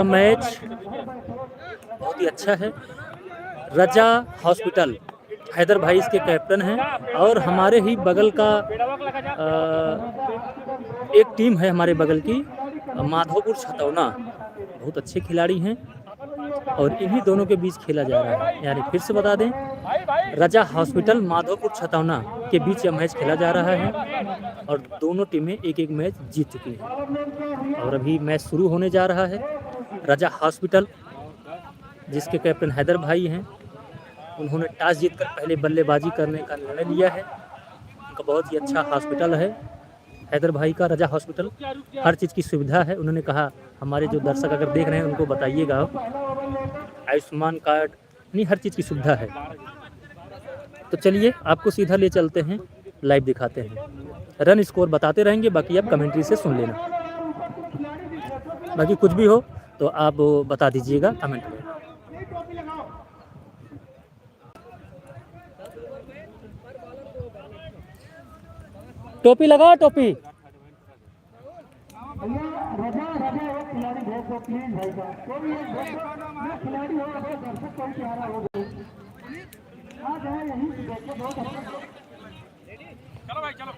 Match बहुत ही अच्छा है। रजा हॉस्पिटल, हैदर भाई इसके कैप्टन हैं और हमारे ही बगल का एक टीम है हमारे बगल की, माधोपुर छतौना, बहुत अच्छे खिलाड़ी हैं और इन्हीं दोनों के बीच खेला जा रहा है। यानी फिर से बता दें, रजा हॉस्पिटल माधोपुर छतौना के बीच यह मैच खेला जा रहा है और दोनों टीमें एक एक मैच जीत चुकी हैं और अभी मैच शुरू होने जा रहा है। रजा हॉस्पिटल जिसके कैप्टन हैदर भाई हैं, उन्होंने टॉस जीतकर पहले बल्लेबाजी करने का निर्णय लिया है। उनका बहुत ही अच्छा हॉस्पिटल है हैदर भाई का, रजा हॉस्पिटल। हर चीज़ की सुविधा है। उन्होंने कहा हमारे जो दर्शक अगर देख रहे हैं उनको बताइएगा, आयुष्मान कार्ड, नहीं हर चीज़ की सुविधा है। तो चलिए आपको सीधा ले चलते हैं, लाइव दिखाते हैं। रन स्कोर बताते रहेंगे, बाकी आप कमेंट्री से सुन लेना। बाकी कुछ भी हो तो आप बता दीजिएगा कमेंट में। टोपी लगाओ, टोपी। चलो भाई चलो।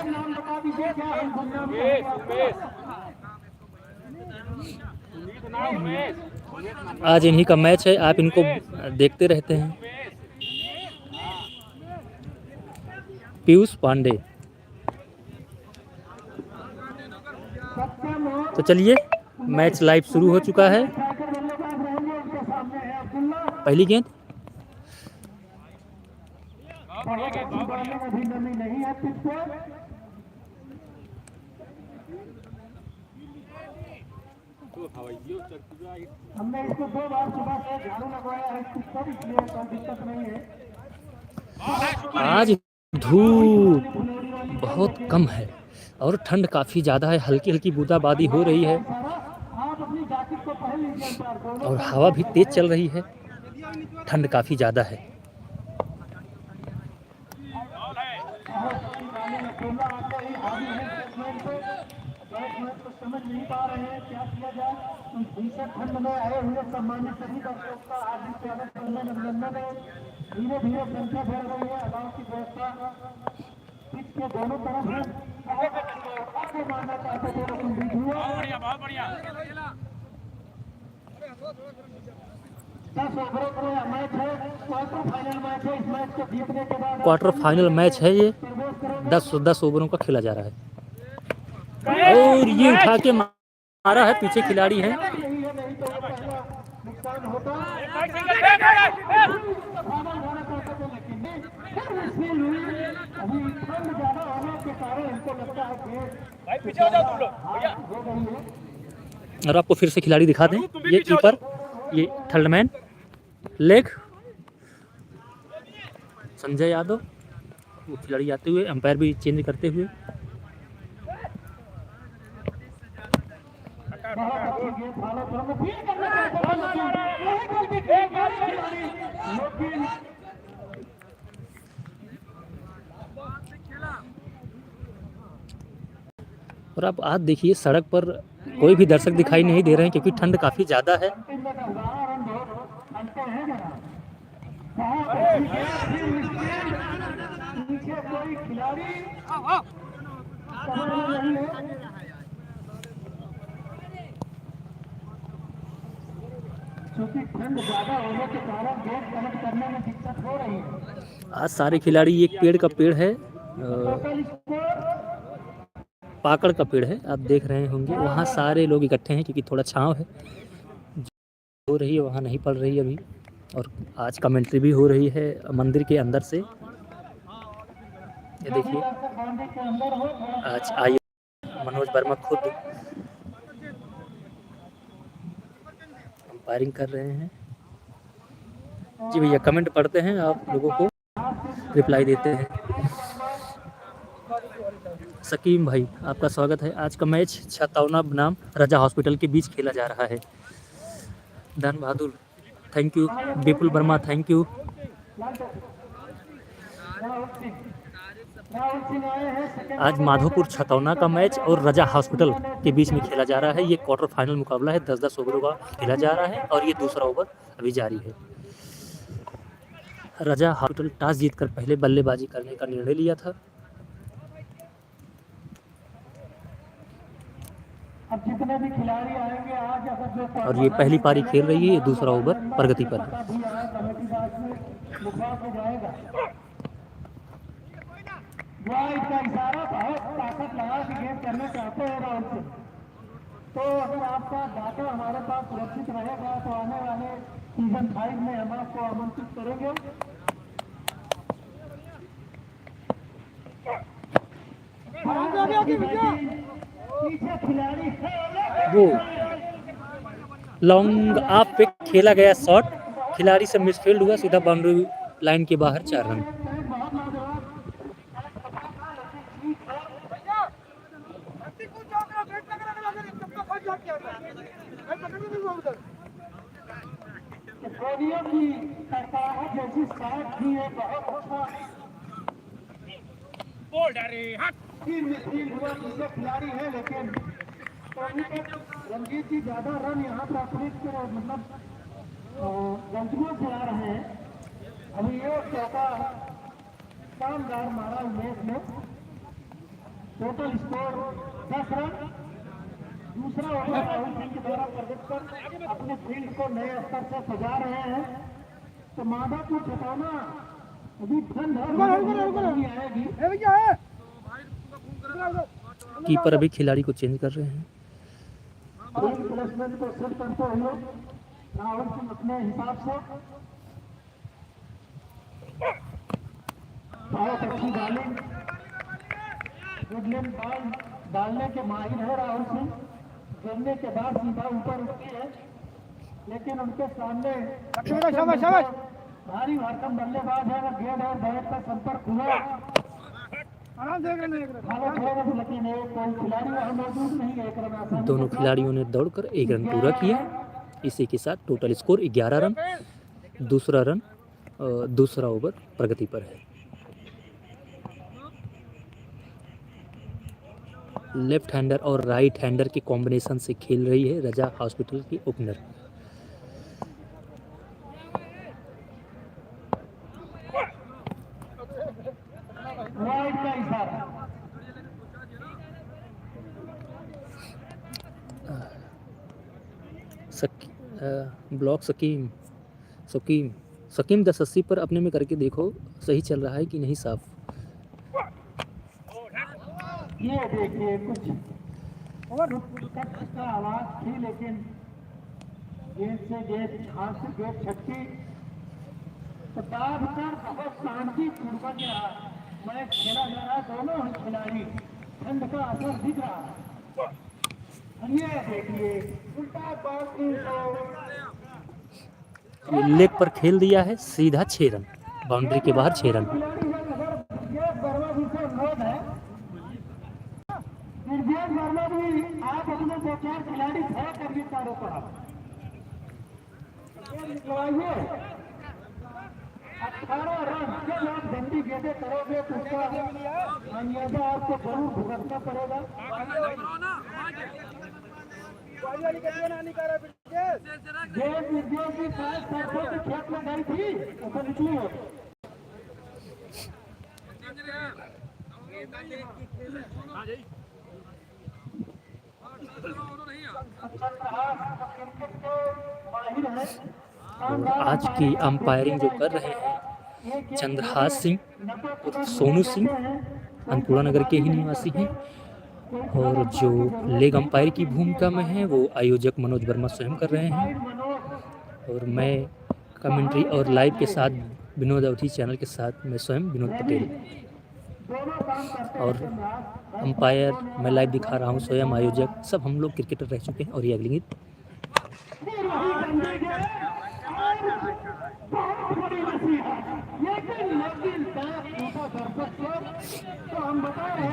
नाम बता दीजिए क्या है। आज इन्हीं का मैच है, आप इनको देखते रहते हैं। पीयूष पांडे। तो चलिए मैच लाइव शुरू हो चुका है। पहली गेंद हमने इसको 2 बार सुबह से झाड़ू लगवाया है, इसलिए कोई दिक्कत नहीं है। आज धूप बहुत कम है और ठंड काफ़ी ज़्यादा है, हल्की हल्की बूंदाबांदी हो रही है और हवा भी तेज चल रही है। ठंड काफ़ी ज़्यादा है। समझ नहीं पा रहे हैं क्या किया जाए। भीषण ठंड में आए हुए सम्मानित सभी दर्शकों का हार्दिक स्वागत करने में अभिनंदन है। धीरे धीरे संख्या बढ़ रही है। अलाव की व्यवस्था पिच के दोनों तरफ है। आगे मारना चाहते थे लेकिन बीच हुआ। बहुत बढ़िया 10 ओवरों का मैच है, क्वार्टर फाइनल मैच है। इस मैच को जीतने के बाद क्वार्टर फाइनल मैच है ये, 10 ओवरों का खेला जा रहा है और ये उठा के मारा है, पीछे खिलाड़ी है। और आपको फिर से खिलाड़ी दिखा दें, ये कीपर, ये third man, leg Sanjay Yadav, वो खिलाड़ी आते हुए, अंपायर भी चेंज करते हुए। और आप आज देखिए सड़क पर कोई भी दर्शक दिखाई नहीं दे रहे हैं क्योंकि ठंड काफ़ी ज़्यादा है। क्योंकि ठंड ज्यादा होने के कारण गेट कनेक्ट करने में दिक्कत हो रही है। आज सारे खिलाड़ी, एक पेड़ का पेड़ है, पाकड़ का पेड़ है, आप देख रहे होंगे, वहाँ सारे लोग इकट्ठे हैं क्योंकि थोड़ा छांव है। हो रही है वहाँ नहीं पड़ रही अभी। और आज कमेंट्री भी हो रही है मंदिर के अंदर से। ये देखिए आज आइए मनोज वर्मा खुद अंपायरिंग कर रहे हैं। जी भैया कमेंट पढ़ते हैं, आप लोगों को रिप्लाई देते हैं। सकीम भाई आपका स्वागत है। आज का मैच छतौना बनाम रजा हॉस्पिटल के बीच खेला जा रहा है। Dhan Bahadur thank you, Vipul Varma thank you. Rahul Singh आए हैं सेकंड आज माधोपुर छतौना का मैच और रजा हॉस्पिटल के बीच में खेला जा रहा है। ये क्वार्टर फाइनल मुकाबला है, 10-10 ओवरों का खेला जा रहा है और ये दूसरा ओवर अभी जारी है। रजा हॉस्पिटल टॉस जीतकर पहले बल्लेबाजी करने का निर्णय लिया था। अब जितने भी खिलाड़ी आएंगे आज अगर जो और ये पहली पारी खेल रही है, ये दूसरा ओवर प्रगति पर है। भी आया कमेटी दास में लिखवा के जाएगा। वाइड का इशारा बहुत ताकत लगा के गेम करना चाहते हैं राहुल सिंह। तो अगर आपका डाटा हमारे पास सुरक्षित रहेगा तो आने वाले सीजन 5 में हम आपको आमंत्रित करेंगे। पीछे खिलाड़ी वो लॉन्ग ऑफ पे खेला गया शॉट, खिलाड़ी से मिसफील्ड हुआ, सीधा बाउंड्री लाइन के बाहर 4 रन। कोहलियों की करताहट जैसी शॉट थी, ये बहुत अच्छा मिसफील्ड हुआ। दूसरे खिलाड़ी है लेकिन रंजीत जी ज्यादा रन यहाँ पर अतिरिक्त मतलब गंजगों से आ रहे हैं। अभी ये चौका शानदार मारा उमेश ने। Total score 10 run. दूसरा ओवर राहुल सिंह के द्वारा प्रगति कर अपने फील्ड को नए स्तर से सजा रहे हैं। तो माधोपुर छतौना अभी ठंड आएगी। कीपर अभी खिलाड़ी को चेंज कर रहे हैं। प्लेसमेंट को सेट करते हुए राहुल सिंह अपने हिसाब से बहुत अच्छी बॉलिंग, गुडलैंड बॉल डालने के माहिर है राहुल सिंह। गिरने के बाद सीधा ऊपर उठती है, लेकिन उनके सामने भारी भरकम बल्लेबाज है। अगर गेंद और बैट का संपर्क हुआ लेकिन कोई खिलाड़ी वहां मौजूद नहीं, एक रन आसानी। दोनों खिलाड़ियों ने दौड़कर 1 रन पूरा किया। इसी के साथ टोटल स्कोर 11 रन। दूसरा ओवर प्रगति पर है। लेफ्ट हैंडर और राइट हैंडर के कॉम्बिनेशन से खेल रही है रजा हॉस्पिटल की ओपनर। वाइड का इशारा। ब्लॉक सकीम 1080 पर अपने में करके देखो सही चल रहा है कि नहीं साफ। ये देखिए कुछ का आवाज थी, लेकिन गेंद से गेंद, हाथ से गेंद छटकी तो दाबकर बहुत शांतिपूर्वक मैच खेला जा रहा है। दोनों ही खिलाड़ी ठंड का असर दिख रहा है। ये देखिए उल्टा लेग पर खेल दिया है, सीधा 6 रन, बाउंड्री के बाहर 6 रन। वर्मा भी आप अपने 2-4 खिलाड़ी खड़ा करके चारों तरफ 18 रन। जब आप गंदी गेंदें करोगे तो उसका खामियाजा आपको जरूर भुगतना पड़ेगा। गेंद निर्देश की शायद सरसों के खेत में गई थी, उसको निकली हो। और आज की अंपायरिंग जो कर रहे हैं चंद्रहास सिंह और सोनू सिंह, अनपुरा नगर के ही निवासी हैं। और जो लेग अंपायर की भूमिका में है वो आयोजक मनोज वर्मा स्वयं कर रहे हैं। और मैं कमेंट्री और लाइव के साथ विनोद अवधि चैनल के साथ मैं स्वयं विनोद पटेल। और अंपायर मैं लाइव दिखा रहा हूँ, स्वयं आयोजक, सब हम लोग क्रिकेटर रह चुके हैं। और ये अगली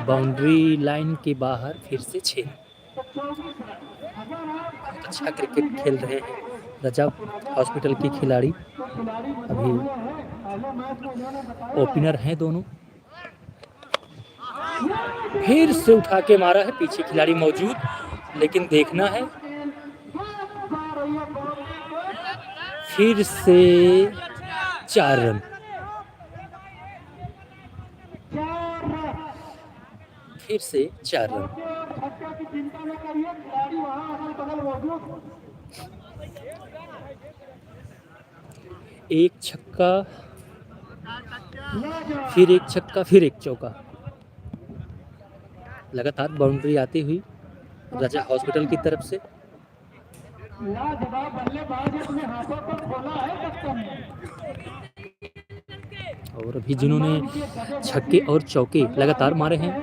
बाउंड्री लाइन के बाहर फिर से 6। अच्छा क्रिकेट खेल रहे हैं रजा हॉस्पिटल के खिलाड़ी। अभी ओपनर हैं दोनों। फिर से उठा के मारा है, पीछे खिलाड़ी मौजूद, लेकिन देखना है। फिर से 4 रन। फिर से 4 रन। एक छक्का, फिर एक छक्का, फिर एक चौका। लगातार बाउंड्री आती हुई रजा हॉस्पिटल की तरफ से। लाजवाब बल्लेबाज अपने हाथों को खोला है कप्तान ने। और अभी जिन्होंने छक्के और चौके लगातार मारे हैं,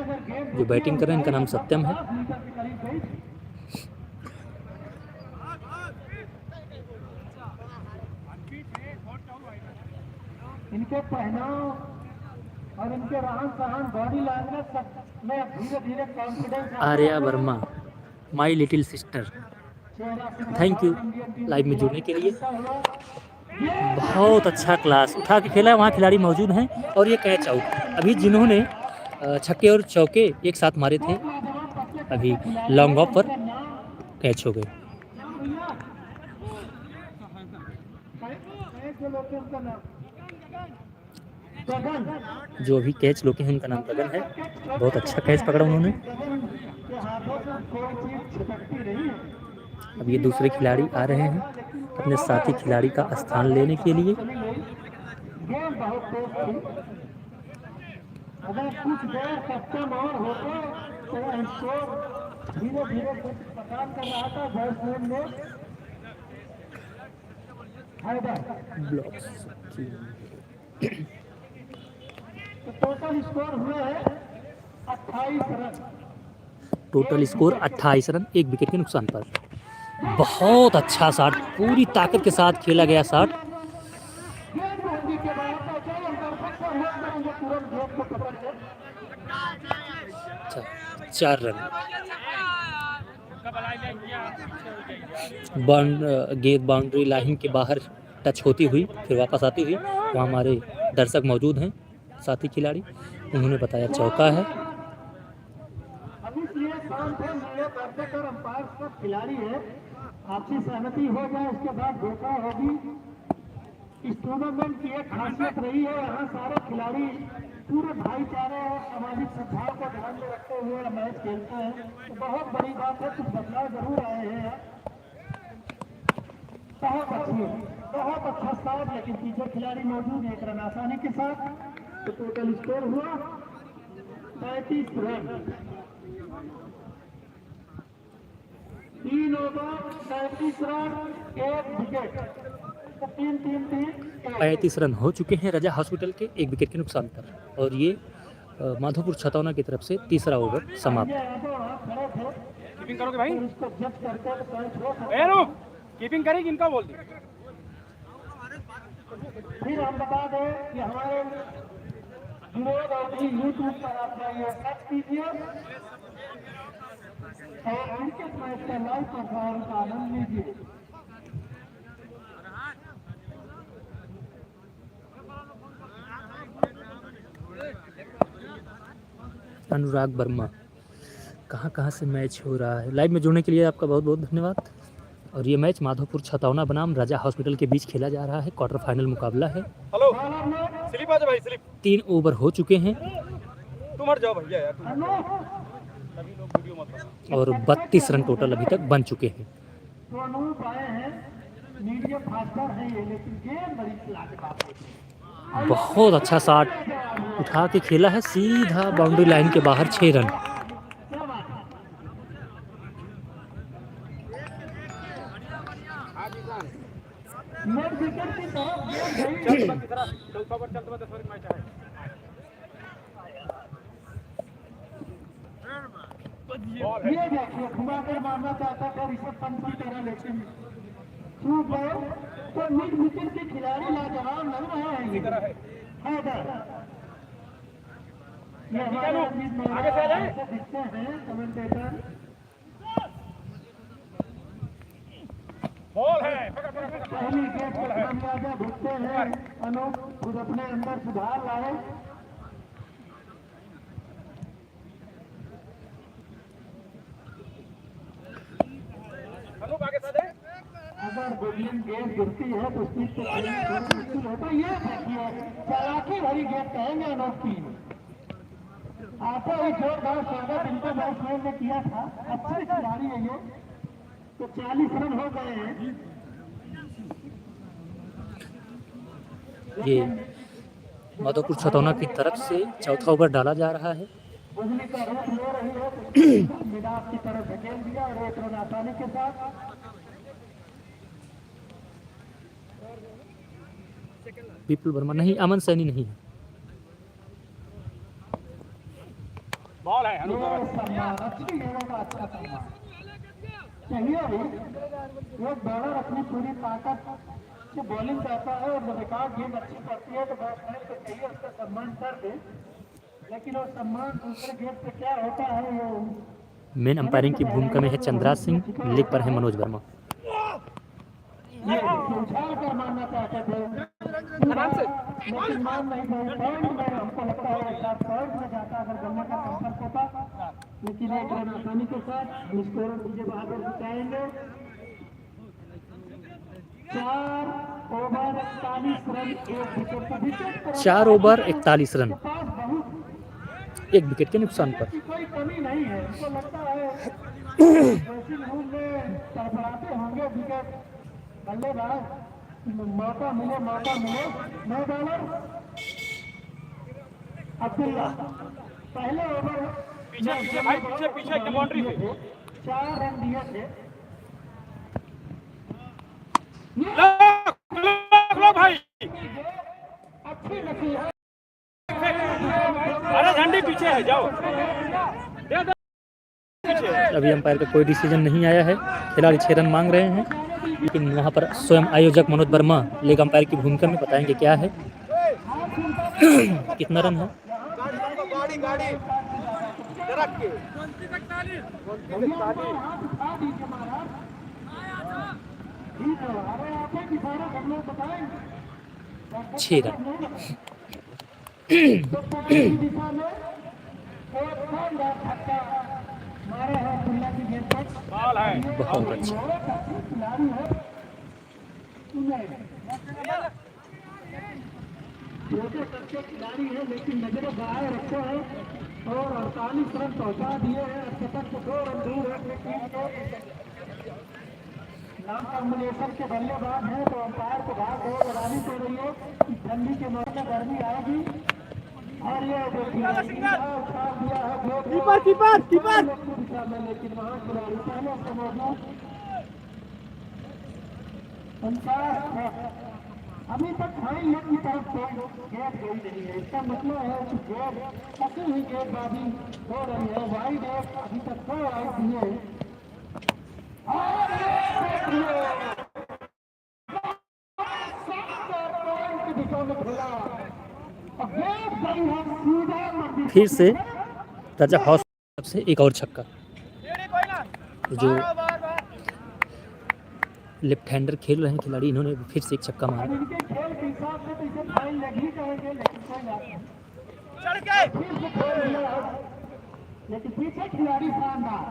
जो बैटिंग कर रहे हैं, इनका नाम सत्यम है। इनके पहनाव और इनके रहन सहन, बॉडी लैंग्वेज में धीरे धीरे confidence. Arya Verma, my little sister, thank you live में जुड़ने के लिए। बहुत अच्छा क्लास उठा के खेला है, वहाँ खिलाड़ी मौजूद हैं। और ये कैच आउट। अभी जिन्होंने छक्के और चौके एक साथ मारे थे, अभी लॉन्ग ऑफ पर कैच हो गए। जो अभी कैच लोके हैं, उनका नाम गगन है। बहुत अच्छा कैच पकड़ा उन्होंने। अब ये दूसरे खिलाड़ी आ रहे हैं अपने साथी खिलाड़ी का स्थान लेने के लिए। अगर कुछ देर सक्षम और होते तो स्कोर धीरे धीरे पकान कर रहा था बैट्समैन ने। तो टोटल स्कोर हुए हैं 28 run. Total score 28 run, 1 wicket के नुकसान पर। बहुत अच्छा शॉट, पूरी ताकत के साथ खेला गया शॉट। 4 रन। गेंद बाउंड्री लाइन के बाहर टच होती हुई फिर वापस आती हुई, वहाँ हमारे दर्शक मौजूद हैं, साथी खिलाड़ी, उन्होंने बताया चौका है। खिलाड़ी है, आपसी सहमति हो जाए उसके बाद देखा होगी। इस टूर्नामेंट की एक खासियत रही है, यहाँ सारे खिलाड़ी पूरे भाईचारे और सामाजिक सद्भाव को ध्यान में रखते हुए मैच खेलते हैं। तो बहुत बड़ी बात है, कुछ बदलाव जरूर आए हैं। बहुत अच्छा स्टार्ट, लेकिन पीछे खिलाड़ी मौजूद, 1 रन आसानी के साथ। तो टोटल स्कोर हुआ 35 run. 3 over 35 run, 1 wicket. 35 run हो चुके हैं रजा हॉस्पिटल के, 1 विकेट के नुकसान पर। और ये माधोपुर छतौना की तरफ से तीसरा ओवर समाप्त। कीपिंग करोगे भाई? कीपिंग करेगी, इनका बोल दी। फिर हम बता दें कि हमारे विनोद अवधि यूट्यूब पर अपना ये सर्च कीजिए और क्रिकेट मैच का लाइव प्रसारण का आनंद लीजिए। अनुराग वर्मा, कहाँ से मैच हो रहा है, लाइव में जुड़ने के लिए आपका बहुत बहुत धन्यवाद। और ये मैच माधोपुर छतौना बनाम राजा हॉस्पिटल के बीच खेला जा रहा है, क्वार्टर फाइनल मुकाबला है। हेलो, स्लिप आ जा भाई, स्लिप। 3 ओवर हो चुके हैं तुम हट जाओ भैया यार, सभी लोग वीडियो मत बनाओ। और 32 रन टोटल अभी तक बन चुके हैं। तो अनूप आए हैं, मीडियम फास्टर है ये, लेकिन गेम बड़ी लाजवाब है। बहुत अच्छा शॉट उठा के खेला है, सीधा बाउंड्री लाइन के बाहर, 6 रन। ये देखिए घुमाकर मारना चाहता था ऋषभ पंत की तरह, लेकिन चूक गए। तो मिड विकेट के खिलाड़ी लाजवाब लग रहे हैं। ये हमारे आगे से आ जाए। दिखते हैं कमेंटेटर। बॉल है, पहली गेंद को खामियाजा भुगते हैं अनूप, खुद अपने अंदर सुधार लाए। अगर गोलियन गेंद गिरती है तो स्पीड से खेलना थोड़ा मुश्किल होता है। ये देखिए चालाकी भरी गेंद कहेंगे अनोख की। आपको ही जोरदार स्वागत इनको बैट्समैन ने किया था। अच्छे खिलाड़ी है ये। तो 40 रन हो गए हैं। ये माधोपुर छतौना की तरफ से चौथा ओवर डाला जा रहा है। बुजली का रूप ले रही है तो मिडास की तरफ धकेल दिया और 1 रन आसानी के साथ। विपुल वर्मा नहीं, अमन सैनी नहीं है। बॉल है ये सम्मान अच्छी गेंदों का अच्छा सम्मान चाहिए भी। एक बॉलर अपनी पूरी ताकत से बॉलिंग करता है और रिकॉर्ड गेंद अच्छी करती है तो बैट्समैन को चाहिए उसका सम्मान कर दे। लेकिन वो सम्मान दूसरे गेंद पे क्या होता है वो मेन अंपायरिंग की भूमिका में है चंद्राज सिंह, लेग पर है मनोज वर्मा। ये उछाल कर मारना चाहते थे लेकिन मान नहीं गए। पॉइंट में हमको लगता है एक साथ पॉइंट में जाता अगर गन्ने का संपर्क होता। लेकिन 1 रन आसानी के साथ score Vijay Bahadur जिताएंगे। 4 over 41 run 1 wicket पर। विकेट 4 ओवर 41 रन पास बहुत 1 विकेट के नुकसान पर। की कोई कमी नहीं है। हमको लगता है ड्रेसिंग रूम में तड़पड़ाते होंगे विकेट बल्लेबाज। मौका मिले 9 बॉलर अब्दुल्ला पहले ओवर पीछे पीछे भाई पीछे पीछे एकदम बाउंड्री पे 4 रन दिए थे। लो भाई अच्छी लगी है। अरे झंडी पीछे है जाओ दे दो पीछे। अभी अंपायर का कोई डिसीजन नहीं आया है। खिलाड़ी 6 रन मांग रहे हैं, लेकिन वहां पर स्वयं आयोजक मनोज वर्मा लेग अंपायर की भूमिका में बताएंगे क्या है कितना रन है। गाड़ी गाड़ी रख के 6 रन। दिशा में एक शानदार छक्का मारे हैं अब्दुल्ला की गेंद पर। बॉल है बहुत अच्छा। बहुत अच्छे खिलाड़ी है। छोटे सबके खिलाड़ी है लेकिन नजरें बढ़ाए रखे हैं और 48 रन पहुंचा दिए हैं। शतक से 2 रन दूर है अपनी टीम को। नाम कॉम्बिनेशन के बल्लेबाज हैं तो अंपायर को भाग दौड़ लगानी पड़ रही है कि ठंडी के मौसम में गर्मी आएगी। और ये देखिए उछाल दिया है कीपर दिशा में लेकिन वहाँ खिलाड़ी पहले से मौजूद। अभी तक हाई लेग की तरफ कोई गेंद गई नहीं है। इसका मतलब है कि गेंद फंसी हुई गेंदबाजी हो रही है। वाइड एक अभी तक 2 राइड दिए और की दिशा में खेला। फिर से राजा हाउस से एक और छक्का। जो लेफ्ट हैंडर खेल रहे हैं खिलाड़ी, इन्होंने फिर से एक छक्का मारा। इनके खेल के हिसाब से तो इसे फाइन लग ही करेंगे लेकिन कोई बात नहीं। फिर से खेल लिया है लेकिन पीछे खिलाड़ी शानदार।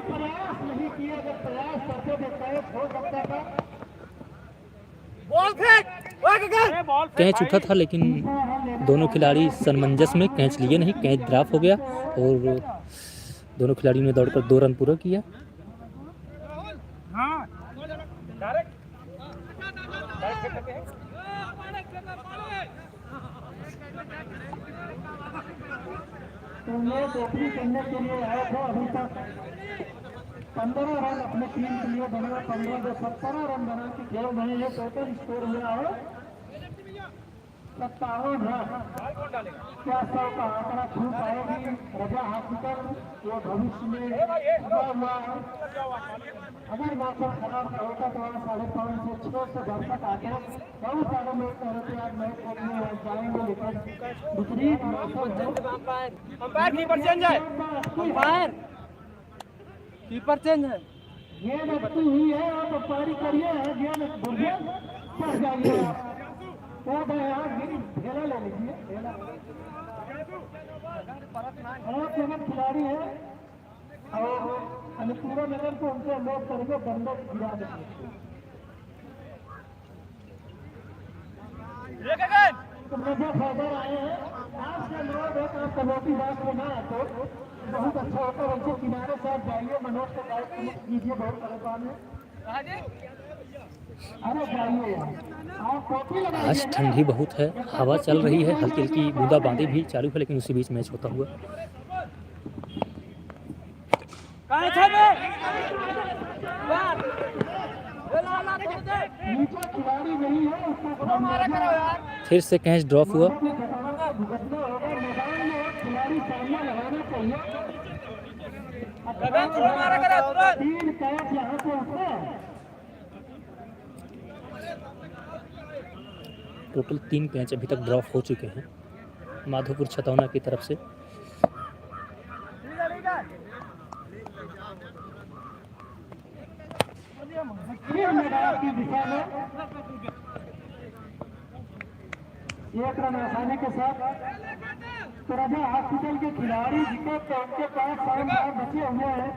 प्रयास नहीं किए। अगर प्रयास करते तो कैच हो सकता था। कैच उठा था लेकिन दोनों खिलाड़ी समंजस में कैच लिए नहीं। कैच ड्रॉप हो गया और दोनों खिलाड़ियों ने दौड़कर 2 रन पूरा किया। तो ये टोपी करने के लिए आए थे। अभी तक 15 रन अपने टीम के लिए बना। 15 से 17 रन बना के खेल रहे हैं। टोटल स्कोर हुआ है 57 रन। क्या 100 का आंकड़ा छू पाएगी रजा हॉस्पिटल? ये भविष्य में लगा हुआ है। अगर मौसम खराब होता तो 5.5 से 6 से दर्शक आते। बहुत सारे लोग कह रहे थे आज मैच खेलने जाएंगे लेकिन विपरीत मौसम है। अंपायर कीपर चेंज है। अंपायर कीपर चेंज है। गेंद अच्छी हुई है, आप पारी करिए, गेंद बुढ़िया चढ़ जाइए आप। वो यहाँ ढेला ले लीजिए, ढेला। और केवल खिलाड़ी है और पूरा नगर को उनसे लोग करेंगे दंडक गिरा देंगे। तो मुझे खबर आए हैं आपसे लोग एक आप कबड्डी बात को ना तो बहुत अच्छा होता है। उनके किनारे साथ जाइए, मनोज से बात कीजिए, बहुत परेशान है। अरे जाइए यार, आप कॉपी लगाइए। आज ठंडी बहुत है, हवा चल रही है, हल्की हल्की बूंदाबांदी भी चालू है, लेकिन उसी बीच मैच होता हुआ। नीचे खिलाड़ी नहीं है, उसको मारा करो यार। फिर से कैच ड्रॉप हुआ। मैदान में खिलाड़ी सामने लगाना चाहिए। 3 कैच यहाँ पे उठे। टोटल 3 कैच अभी तक ड्रॉप हो चुके हैं माधोपुर छतौना की तरफ से। की दिशा में 1 रन आसानी के साथ तो राजा हॉस्पिटल के खिलाड़ी जिसके उनके पास शानदार बचे हुए हैं।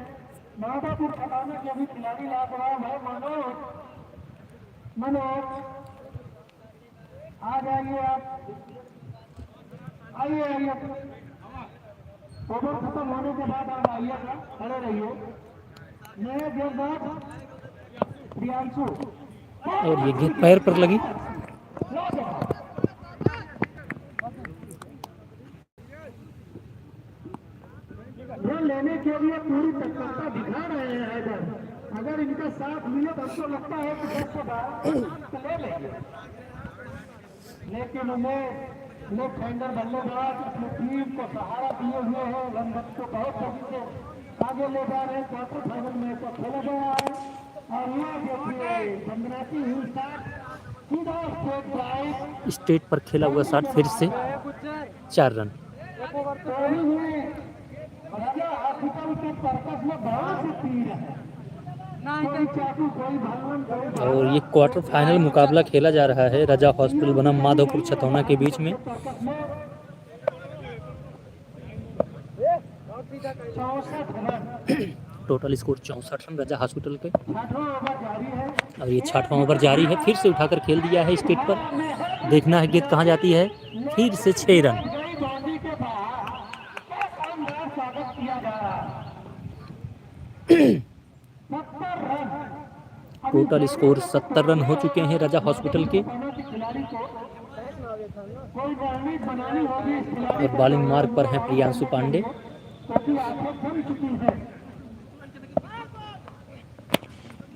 माधोपुर छतौना के भी खिलाड़ी लाजवाब है। मनोज आ जाइए आप, आइए ओवर खत्म होने के बाद आप आइएगा, खड़े रहिए। नए गेंदबाज प्रियांशु और ये गेंद पैर पर लगी। रन लेने के लिए पूरी तत्परता दिखा रहे हैं हैदर। अगर इनका साथ मिले तो हमको लगता है कि 10 से 12 तो ले लेंगे, लेकिन उन्हें लेफ्ट हैंडर बल्लेबाज अपनी टीम को सहारा दिए हुए हैं। रन को बहुत तेजी से आगे ले जा रहे हैं। क्वार्टर फाइनल में तो खेला गया है और ये देखिए चंद्राती हुई शॉट सीधा स्टेट ड्राइव, स्टेट पर खेला हुआ शॉट फिर से 4 रन। राजा हॉस्पिटल के पर्पस में बहुत से तीर है, कोई चाकू कोई भगवान कोई और ये क्वार्टर फाइनल मुकाबला खेला जा रहा है राजा हॉस्पिटल बनाम माधोपुर छतौना के बीच में। 64 रन। टोटल स्कोर 64 रन राजा हॉस्पिटल के। 6वां ओवर जारी है। और ये 6वां ओवर जारी है, फिर से उठाकर खेल दिया है स्टेट पर। देखना है गेंद कहाँ जाती है। फिर से 6 रन। बाउंड्री के बाहर क्या शानदार स्वागत किया जा रहा है। 70 रन। टोटल स्कोर 70 रन हो चुके हैं राजा हॉस्पिटल के। खिलाड़ी को कोई रणनीति बनानी होगी इस खिलाड़ी और बॉलिंग मार्ग पर हैं प्रियांशु पांडे। क्योंकि आंखें खुल चुकी है।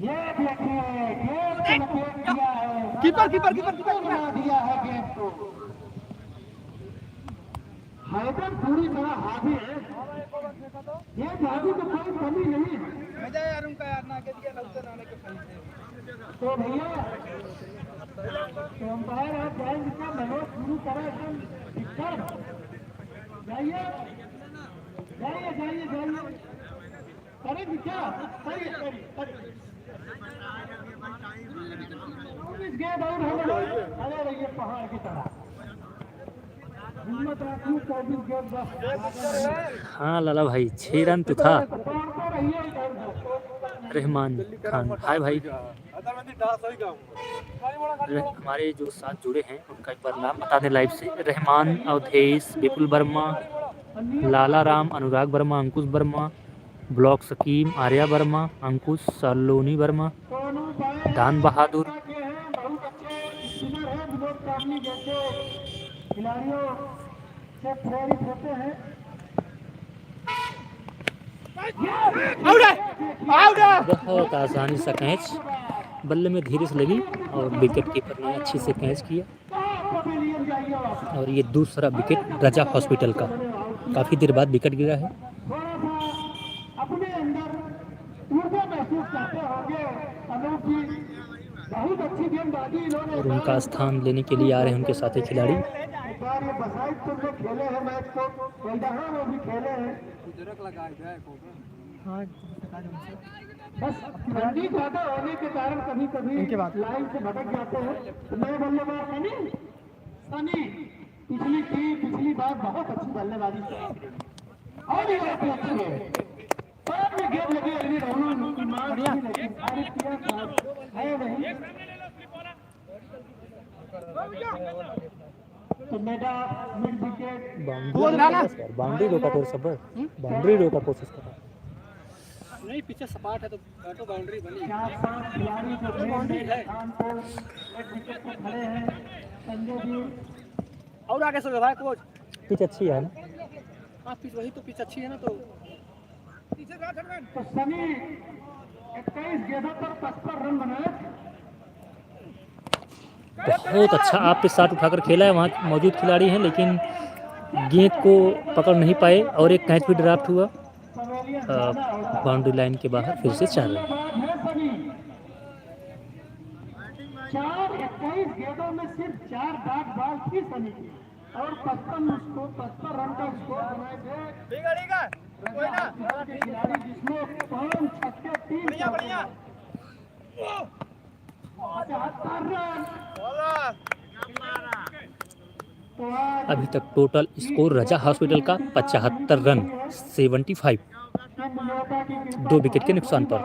ये देखिए गेंद को लपेट दिया है, कीपर बना दिया है गेंद को। हैदर पूरी तरह हावी है, ये जादू तो कोई कमी नहीं है। मजा यार उनका यार ना के दिया लौटे नाने के सही से। तो भैया एम्पायर आप जाएंगे क्या मनोज शुरू करा एकदम दिक्कत। जाइए जाइए जाइए जाइए, करेंगे क्या, करिए गेंद आउट हो गए। अरे रहिए पहाड़ की तरह, हिम्मत रखिए। 24 गेंद बस। हाँ लाला भाई 6 रन तो था। दौड़ते रहिए इधर। रहमान खान, हाय भाई। अदरबंदी डांस होई गांव हमारे जो साथ जुड़े हैं उनका एक बार नाम बता दें लाइव से। रहमान, अवधेश, विपुल वर्मा, लाला राम, अनुराग वर्मा, अंकुश वर्मा, ब्लॉक सकीम, आर्या वर्मा, अंकुश, सलोनी वर्मा, दान बहादुर, बहुत अच्छे स्पिनर हैं। विनोद कामनी जैसे खिलाड़ियों से प्रेरित होते हैं। बहुत आसानी सा कैच, बल्ले में धीरे से लगी और विकेट कीपर ने अच्छे से कैच किया। और ये दूसरा विकेट राजा हॉस्पिटल का, काफ़ी देर बाद विकेट गिरा है। अपने अंदर ऊर्जा महसूस करते होंगे अनूप जी। बहुत अच्छी गेंदबाजी इन्होंने। और उनका स्थान लेने के लिए आ रहे हैं उनके साथी खिलाड़ी। एक बार ये बसाइट में खेले हैं मैच को, वैदाहा में भी खेले हैं। बस ठंडी ज्यादा होने के कारण कभी कभी लाइन से भटक जाते हैं। तो नए बल्लेबाज सनी पिछली बार बहुत अच्छी बल्लेबाजी की और ये बात अच्छी है। बाद में गेंद लगी अगली दोनों की मार लेकिन तारीफ किया है नहीं। तो मेडा मिड विकेट बाउंड्री रोका तो सब बाउंड्री रोका कोशिश कर नहीं, पीछे सपाट है तो बाउंड्री बनी। 4-5 खिलाड़ी जो बाउंड्री है स्थान पर एक विकेट पर खड़े हैं। संजय जी और आगे से भाई कोच पिच अच्छी है ना। हाँ पिच वही तो पिच अच्छी है ना। तो सनी 21 गेंदों पर 55 रन बनाए। बहुत अच्छा आप पे शॉट उठाकर खेला है, वहाँ मौजूद खिलाड़ी हैं लेकिन गेंद को पकड़ नहीं पाए और एक कैच भी ड्राफ्ट हुआ बाउंड्री लाइन के बाहर। फिर से 4 रन। 21 गेंदों में सिर्फ 4 डॉट बॉल थी सनी की और 55 रन का स्कोर बनाए थे खिलाड़ी जिसमें 5 छक्के 3 बढ़िया 75 रन। अभी तक टोटल स्कोर रजा हॉस्पिटल का 75 रन 75 2 विकेट के नुकसान पर।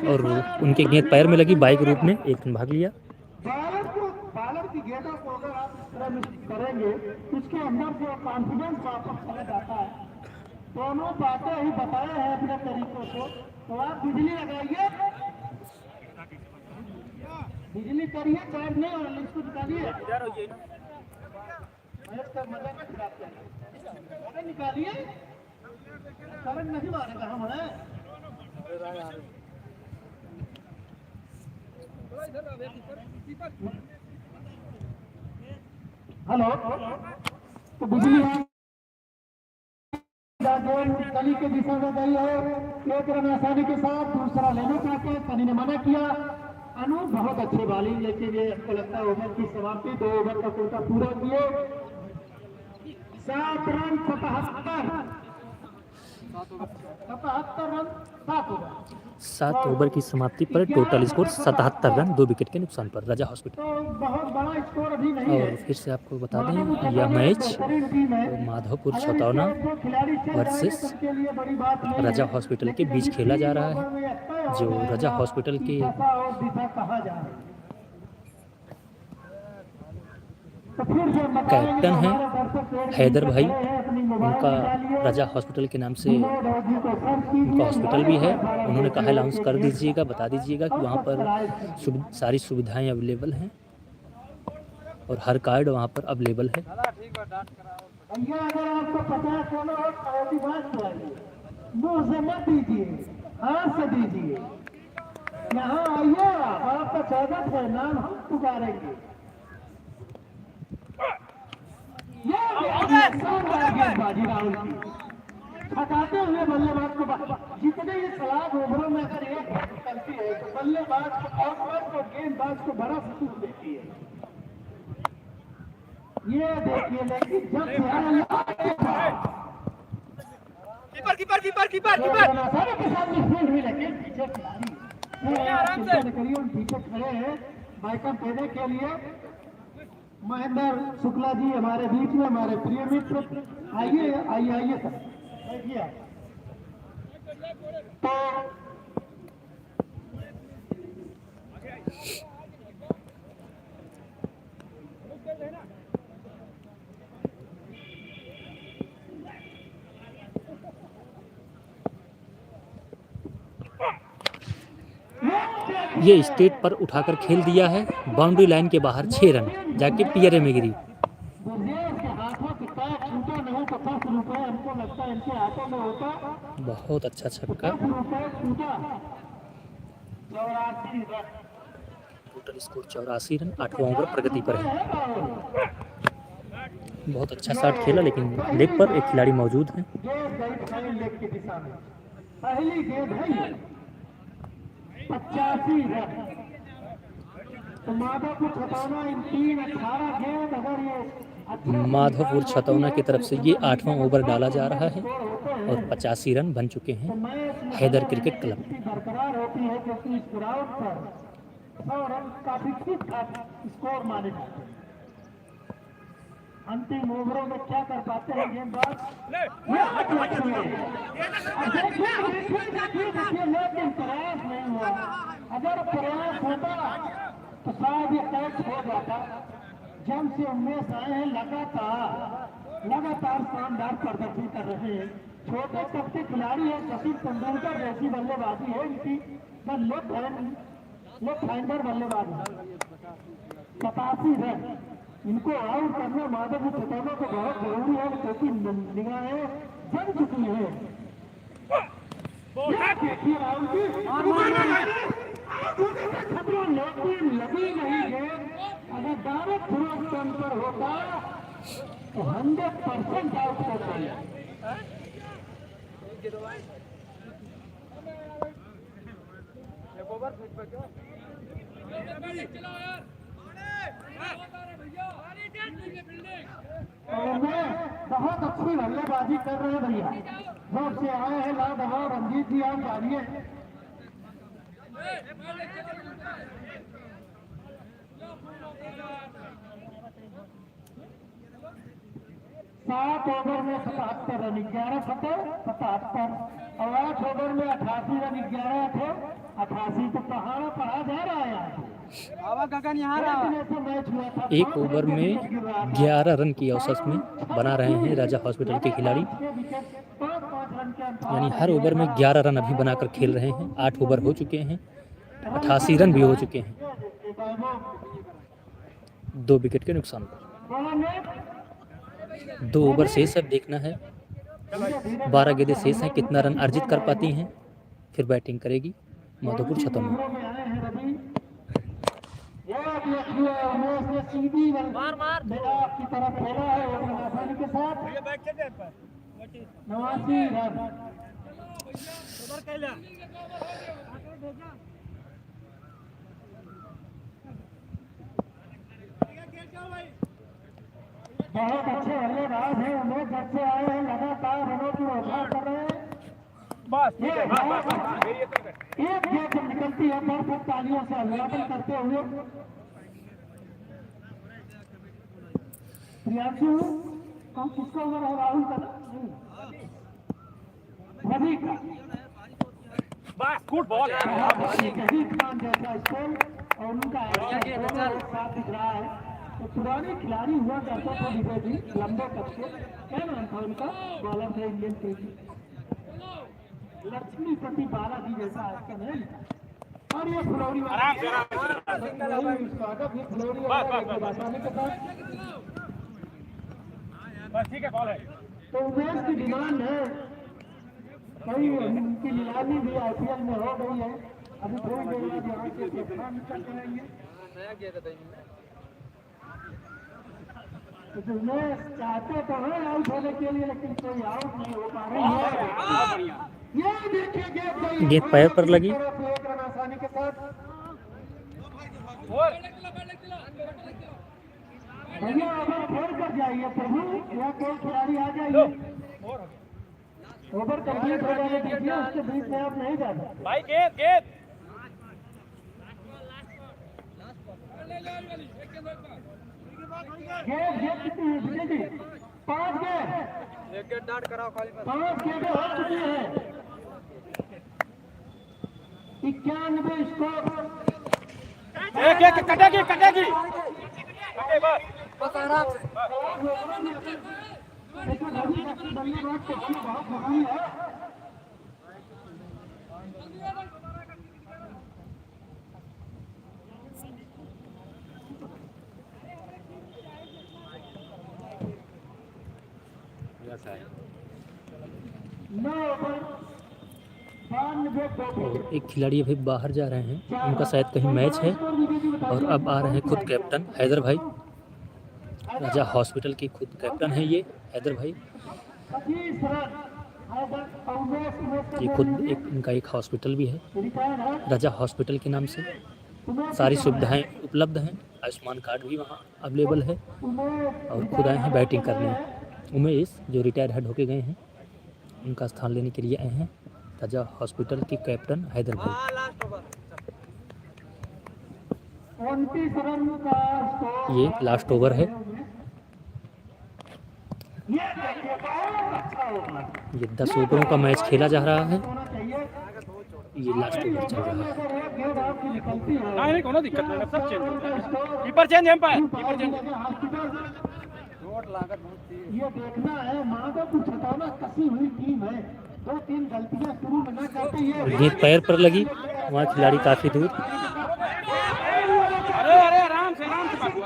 और उनके गेंद पैर में लगी, बाइक रूप में 1 रन भाग लिया। बालर की गेंदों को अगर आप इस तरह मिस करेंगे उसके अंदर जो कॉन्फिडेंस वापस चला जाता है। दोनों बातें ही बताए हैं अपने तरीकों से। तो आप बिजली लगाइए, बिजली करिए, चार्ज नहीं और इसको निकालिए। निकालिए करंट नहीं मारेगा हमारे। हेलो तो बिजली कली के दिशा में गई है। एक रन आसानी के साथ दूसरा लेना चाहते हैं, कली ने मना किया। अनूप बहुत अच्छे बॉलिंग लेकिन ये आपको लगता है ओवर की समाप्ति 2 ओवर का कोटा पूरा किए। 7 रन 77 रन 7 ओवर की समाप्ति पर टोटल स्कोर 77 रन 2 विकेट के नुकसान पर रजा हॉस्पिटल। तो बहुत बड़ा स्कोर अभी नहीं और फिर से आपको बता दें यह मैच माधोपुर छतौना वर्सेस रजा हॉस्पिटल के बीच खेला जा रहा है। जो रजा हॉस्पिटल के कैप्टन हैं हैदर भाई, उनका रजा हॉस्पिटल के नाम से उनका हॉस्पिटल भी है। उन्होंने कहा अनाउंस कर दीजिएगा, बता दीजिएगा कि वहाँ पर सारी सुविधाएं अवेलेबल हैं और हर कार्ड वहाँ पर अवेलेबल है। अगर आपको 50 सोना हो तो मुँह से मत दीजिए, हाथ से दीजिए। यहाँ आइए, आपका स्वागत है, नाम हम पुकारेंगे। गेंदबाजी राहुल की हटाते हुए बल्लेबाज को जितने ये सलाह ओवरों में अगर एक निकलती है तो बल्लेबाज को आउटवर्ड को गेंदबाज को बड़ा सुकून देती है। ये देखिए लेकिन जब सारे के सामने फील्ड हुई लेकिन पीछे खिलाड़ी पीछे खड़े हैं बाइकअप देने के लिए। महेंद्र शुक्ला जी हमारे बीच में, हमारे प्रिय मित्र, आइए आइए आइए सर बैठिए। तो ये स्टेट पर उठाकर खेल दिया है, बाउंड्री लाइन के बाहर 6 रन जाके पियरे में गिरी। बहुत अच्छा छक्का। टोटल स्कोर 84 रन, 8वां ओवर प्रगति पर है। बहुत अच्छा शॉट खेला लेकिन लेग पर एक खिलाड़ी मौजूद है। पहली गेंद है 85 रन। तो माधोपुर छतौना इन 3 18 गेंद अगर ये माधोपुर छतौना की तरफ से ये 8वां ओवर डाला जा रहा है और 85 रन बन चुके हैं हैदर क्रिकेट क्लब। बरकरार होती है क्योंकि इस ग्राउंड पर 100 रन काफी ठीक ठाक स्कोर माने जाते हैं। अंतिम ओवरों में क्या कर पाते हैं गेंदबाज, देखिए लेकिन प्रयास नहीं हुआ। अगर प्रयास होता तो शायद ये कैच हो जाता। जब से उमेश आए हैं लगातार शानदार प्रदर्शन कर रहे हैं। छोटे तब के खिलाड़ी है, सचिन तेंदुलकर जैसी बल्लेबाजी है इनकी। लेफ्ट हैंडर बल्लेबाजी 87 रन, इनको आउट करना माधोपुर छतौना को बहुत जरूरी है क्योंकि निगाहें जम चुकी है। देखिए राहुल जी लेकिन लगी नहीं है। अगर डायरेक्ट थ्रो स्टंप पर होता तो 100% आउट होता है। बहुत अच्छी बल्लेबाजी कर रहे हैं भैया, जोर से आए हैं ला दबाव। रंजीत जी आप जानिए। सात ओवर में 77 रन, 11 फतेह 77 और 8 ओवर में 88 रन, 11 थे 88। तो पहाड़ा पढ़ा जा रहा है। एक ओवर में 11 रन की औसत में बना रहे हैं राजा हॉस्पिटल के खिलाड़ी, यानी हर ओवर में 11 रन अभी बनाकर खेल रहे हैं। 8 ओवर हो चुके हैं, 88 रन भी हो चुके हैं 2 विकेट के नुकसान पर। 2 ओवर शेष है, देखना है 12 गेंदें शेष हैं, कितना रन अर्जित कर पाती हैं। फिर बैटिंग करेगी माधोपुर छतौना। मार की तरफ खेला है आसानी के साथ 89 रन। बहुत अच्छे बल्लेबाज हैं उमेश, जब से आए हैं लगातार रनों की व्यवस्था कर रहे हैं। एक गेंद जब निकलती है दर्शक तालियों से अभिवादन करते हुए। प्रियांशु कौन किसका ओवर है? राहुल का रवि का गुड बॉल शहीद खान जैसा स्कोर और उनका साथ दिख रहा है। तो पुराने खिलाड़ी हुआ करते थे विवेदी, लंबे तक के, क्या नाम था उनका? बॉलर थे इंडियन टीम लक्ष्मीपति बालाजी जैसा आजकल है। और ये फ्लोरी आसानी के साथ ठीक है, बॉल है। तो उमेश की डिमांड है, कई उनकी नीलामी भी IPL में हो गई है। अभी थोड़ी देर बाद यहाँ से निकल करेंगे। तो उमेश चाहते तो है आउट होने के लिए, लेकिन कोई आउट नहीं हो पा रही है। ये देखिए गेंद पैर पर लगी। एक रन आसानी के साथ। भैया ओवर छोड़ कर जाइए प्रभु, या कोई खिलाड़ी आ जाइए। ओवर कंप्लीट हो जाने दीजिए, उसके बीच में आप नहीं जाते भाई। गेंद कितनी है विजय जी? 5 गेंद, एक गेंद डाट कराओ खाली 5 गेंदें हो चुकी है। 91 स्कोर। एक कटेगी बस आराम से। लेकिन अभी तक बल्लेबाज को बहुत जरूरी है। और एक खिलाड़ी अभी बाहर जा रहे हैं, उनका शायद कहीं मैच है। और अब आ रहे हैं खुद कैप्टन हैदर भाई, राजा हॉस्पिटल के खुद कैप्टन है ये हैदर भाई। ये खुद एक इनका एक हॉस्पिटल भी है राजा हॉस्पिटल के नाम से। सारी सुविधाएं उपलब्ध हैं, आयुष्मान कार्ड भी वहाँ अवेलेबल है और खुद आए हैं बैटिंग करने। उमेश जो रिटायर हेड होके गए हैं उनका स्थान लेने के लिए आए हैं राजा हॉस्पिटल के कैप्टन हैदर भाई। 29 रन का स्कोर। ये लास्ट ओवर है, ये देखिए बहुत अच्छा ओवर। ये 10 ओवरों का मैच खेला जा रहा है, होना चाहिए। ये लास्ट ओवर चल रहा है। अगर एक गेंद आपकी निकलती है नहीं कोनो दिक्कत नहीं, सब चेंज हो जाएगा। Keeper change umpire, keeper change. ये देखना है माधोपुर छतौना कसी हुई टीम है, 2-3 गलतियां शुरू में न करते ये गेंद पैर पर लगी, वहाँ खिलाड़ी काफी दूर। अरे अरे आराम से बाबू।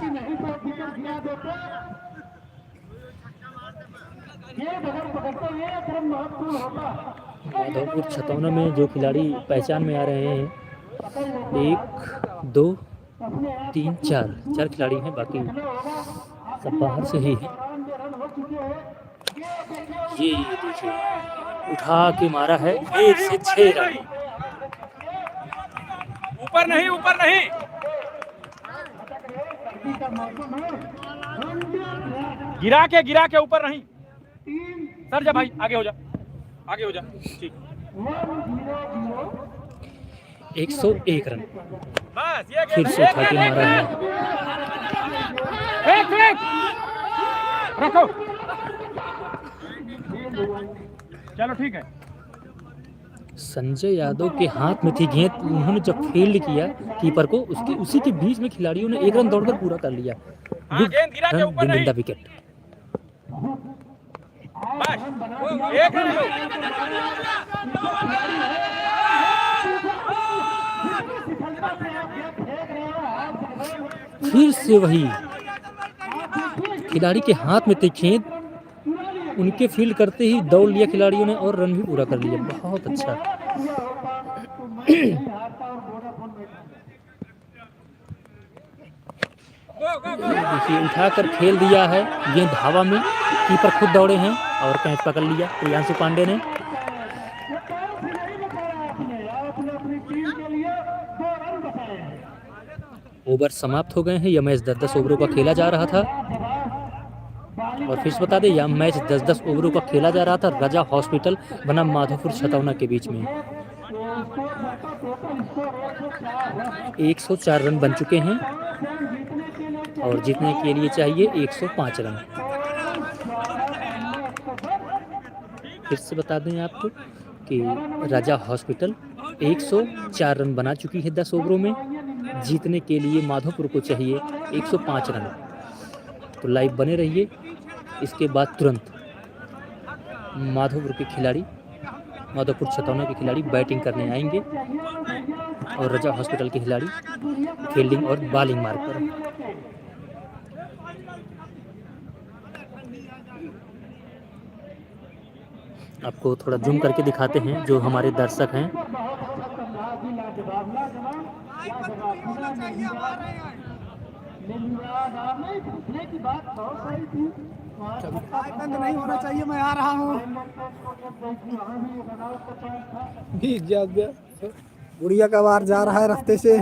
कि नहीं तो विकेट गिरा देते। ये अगर पकड़ते ये क्रम महत्वपूर्ण होता। माधोपुर छतौना में जो खिलाड़ी पहचान में आ रहे हैं 1 2 3 4 खिलाड़ी हैं, बाकी सब बाहर से ही हैं। ये देखिए उठा के मारा है 1 से 6 रन। ऊपर नहीं, ऊपर नहीं। गिरा के ऊपर नहीं। सर जा भाई, आगे हो जा, आगे हो जा। ठीक 101 रन बस, ये फिर से उठा के मारा है। फेंक रखो। चलो ठीक है। संजय यादव के हाथ में थी गेंद, उन्होंने जब फील्ड किया कीपर को, उसके उसी के बीच में खिलाड़ियों ने 1 रन दौड़कर पूरा कर लिया। हाँ, गेंद गिरा के ऊपर नहीं। विकेट बस, एक रन लो। फिर से वही खिलाड़ी के हाथ में थी गेंद, उनके फील्ड करते ही दौड़ लिया खिलाड़ियों ने और रन भी पूरा कर लिया। बहुत अच्छा। देखिए उठाकर खेल दिया है, गेंद हवा में, कीपर खुद दौड़े हैं और कैच पकड़ लिया प्रियांशु पांडे ने। ओवर समाप्त हो गए हैं। यह मैच 10-10 ओवरों का खेला जा रहा था और फिर से बता दें यह मैच 10-10 ओवरों का खेला जा रहा था राजा हॉस्पिटल बनाम माधोपुर छतौना के बीच में। 104 रन बन चुके हैं और जीतने के लिए चाहिए 105 रन। फिर से बता दें आपको कि राजा हॉस्पिटल 104 रन बना चुकी है 10 ओवरों में, जीतने के लिए माधोपुर को चाहिए 105 रन। तो लाइव बने रहिए, इसके बाद तुरंत माधोपुर के खिलाड़ी, माधोपुर छतौना के खिलाड़ी बैटिंग करने आएंगे और राजा हॉस्पिटल के खिलाड़ी फील्डिंग और बॉलिंग मार्ग पर। आपको थोड़ा जूम करके दिखाते हैं जो हमारे दर्शक हैं। बंद नहीं होना चाहिए, मैं आ रहा हूँ। गुड़िया का बार जा रहा है रास्ते से।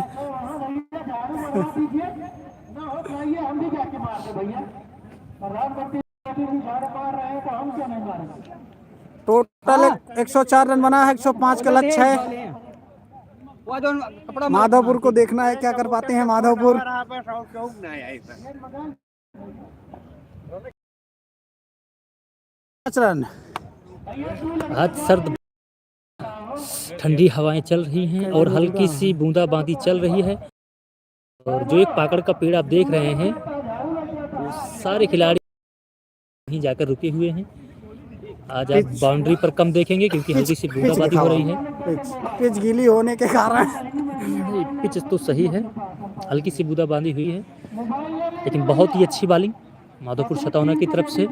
टोटल 104 रन बना है, 105 का लक्ष्य है। माधोपुर को देखना है क्या कर पाते हैं माधोपुर। रन आज सर्द ठंडी हवाएं चल रही हैं और हल्की सी बूंदाबांदी चल रही है और जो एक पाकड़ का पेड़ आप देख रहे हैं वो सारे खिलाड़ी वहीं जाकर रुके हुए हैं। आज आप बाउंड्री पर कम देखेंगे क्योंकि हल्की सी बूंदाबांदी हो रही है। पिच गीली होने के कारण पिच तो सही है, हल्की सी बूंदाबांदी हुई है लेकिन बहुत ही अच्छी बॉलिंग माधोपुर छतौना की तरफ से।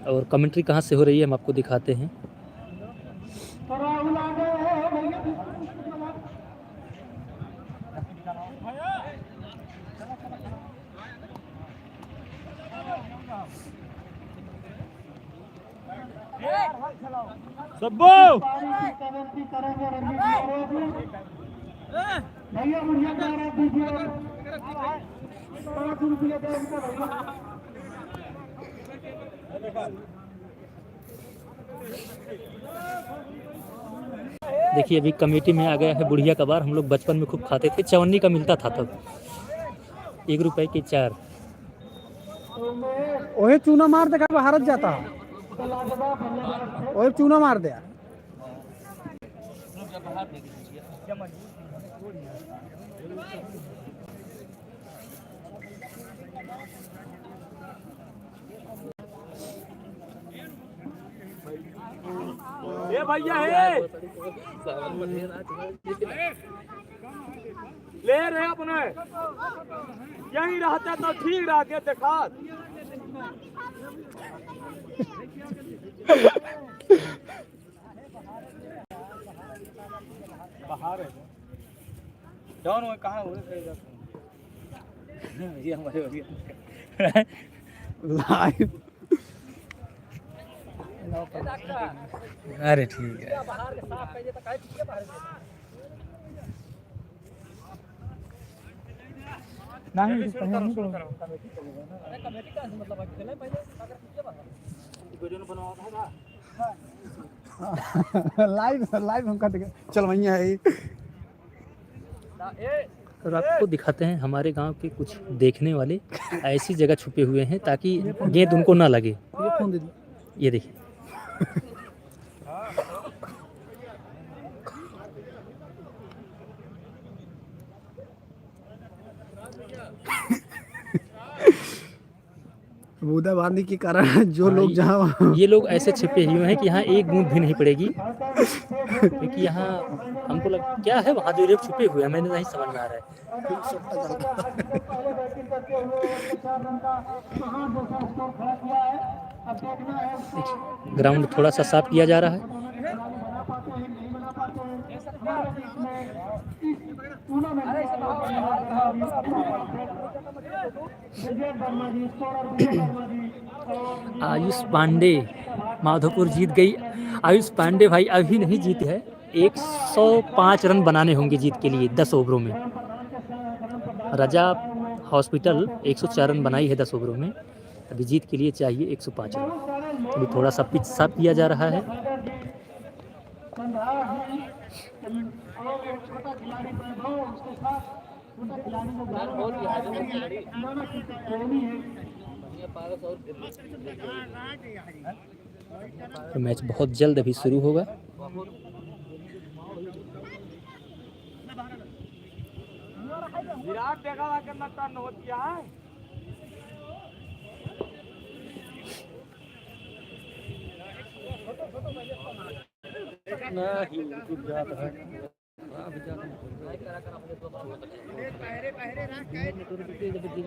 और कमेंट्री कहाँ से हो रही है हम आपको दिखाते हैं। सब्बो विनती करेंगे रणजीत भैया मुझे द्वारा दीजिए 5 रुपये दे उनको भैया। देखिए अभी कमेटी में आ गया है बुढ़िया कबार। हम लोग बचपन में खूब खाते थे, 54 का मिलता था तब, 1 रुपए के 4। वही चूना मार दे का भारत जाता है, वही चूना मार दे। ए भैया हे ले रहे अपने यही रहते तो ठीक रहते देखा। बाहर है जौन वो कहाँ हो ये हमारे लाइव। अरे ठीक है। लाइव लाइव हम कट गए। चल भैया है और आपको दिखाते हैं हमारे गांव के कुछ देखने वाले ऐसी जगह छुपे हुए हैं ताकि गेंद उनको ना लगे। फोन दे दी। ये देखिए बूंदाबांदी के कारण जो लोग जहाँ ये लोग ऐसे छिपे हुए हैं कि यहाँ एक बूंद भी नहीं पड़ेगी, क्योंकि यहाँ हमको लग क्या है वहाँ जो लोग छुपे हुए हैं, मैंने नहीं समझ में आ रहा है। ग्राउंड थोड़ा सा साफ किया जा रहा है। आयुष पांडे माधोपुर जीत गई। आयुष पांडे भाई अभी नहीं जीते है, 105 रन बनाने होंगे जीत के लिए 10 ओवरों में। रजा हॉस्पिटल 104 रन बनाई है 10 ओवरों में, अभी जीत के लिए चाहिए 105 रन। अभी थोड़ा सा पिच साफ किया जा रहा है। तो मैच बहुत जल्द अभी शुरू होगा। विराट देखा करना टर्न हो गया है।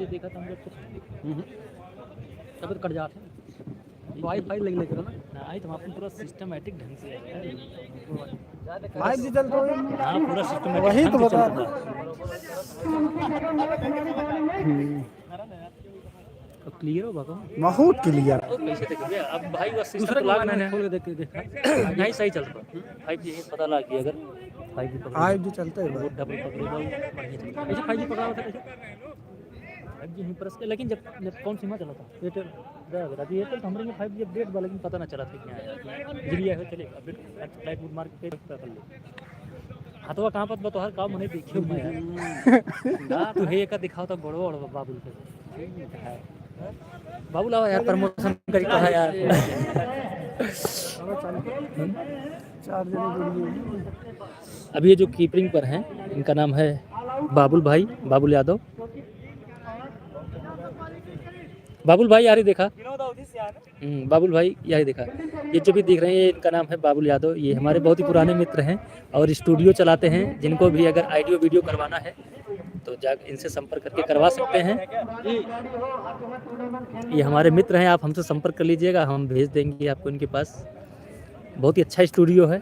देखा था हम लोग तब कट जाते वाईफाई लग लेकर ना आई तो अपन पूरा सिस्टमैटिक ढंग से 5G चल तो हाँ पूरा सिस्टमैटिक वही तो बता तो क्लियर होगा का बहुत क्लियर। कैसे देखिए अब भाई वो सिस्टम तो लाग मैंने खोल के देख के देखा नहीं सही चलता 5G पता लग गया अगर 5G पकड़ 5G चलता है वो डबल पकड़ेगा बढ़िया ऐसे 5G पकड़ा होता है 5G नहीं परस के। लेकिन जब कौन सिमा चला था एयरटेल अभी एयरटेल तो हमारे में 5G अपडेट हुआ लेकिन पता ना चला था क्या आया जिलिया है चलेगा अपडेट फ्लाइट मोड मार के कर ले हाथवा कहाँ पर तो हर काम नहीं देखियो मैं तू हे का दिखाओ तो बड़ो बड़ो बाबुल के बाबू लाओ यार प्रमोशन करी कहा यार 4 जने जुड़िए। अभी ये जो कीपरिंग पर हैं इनका नाम है बाबुल भाई, बाबुल यादव। बाबुल भाई यार ही देखा बाबुल भाई यार देखा। ये जो भी देख रहे हैं इनका नाम है बाबुल यादव। ये हमारे बहुत ही पुराने मित्र हैं और स्टूडियो चलाते हैं। जिनको भी अगर ऑडियो वीडियो करवाना है तो जाकर इनसे संपर्क करके करवा सकते हैं। ये हमारे मित्र हैं, आप हमसे संपर्क कर लीजिएगा, हम भेज देंगे आपको इनके पास। बहुत ही अच्छा स्टूडियो है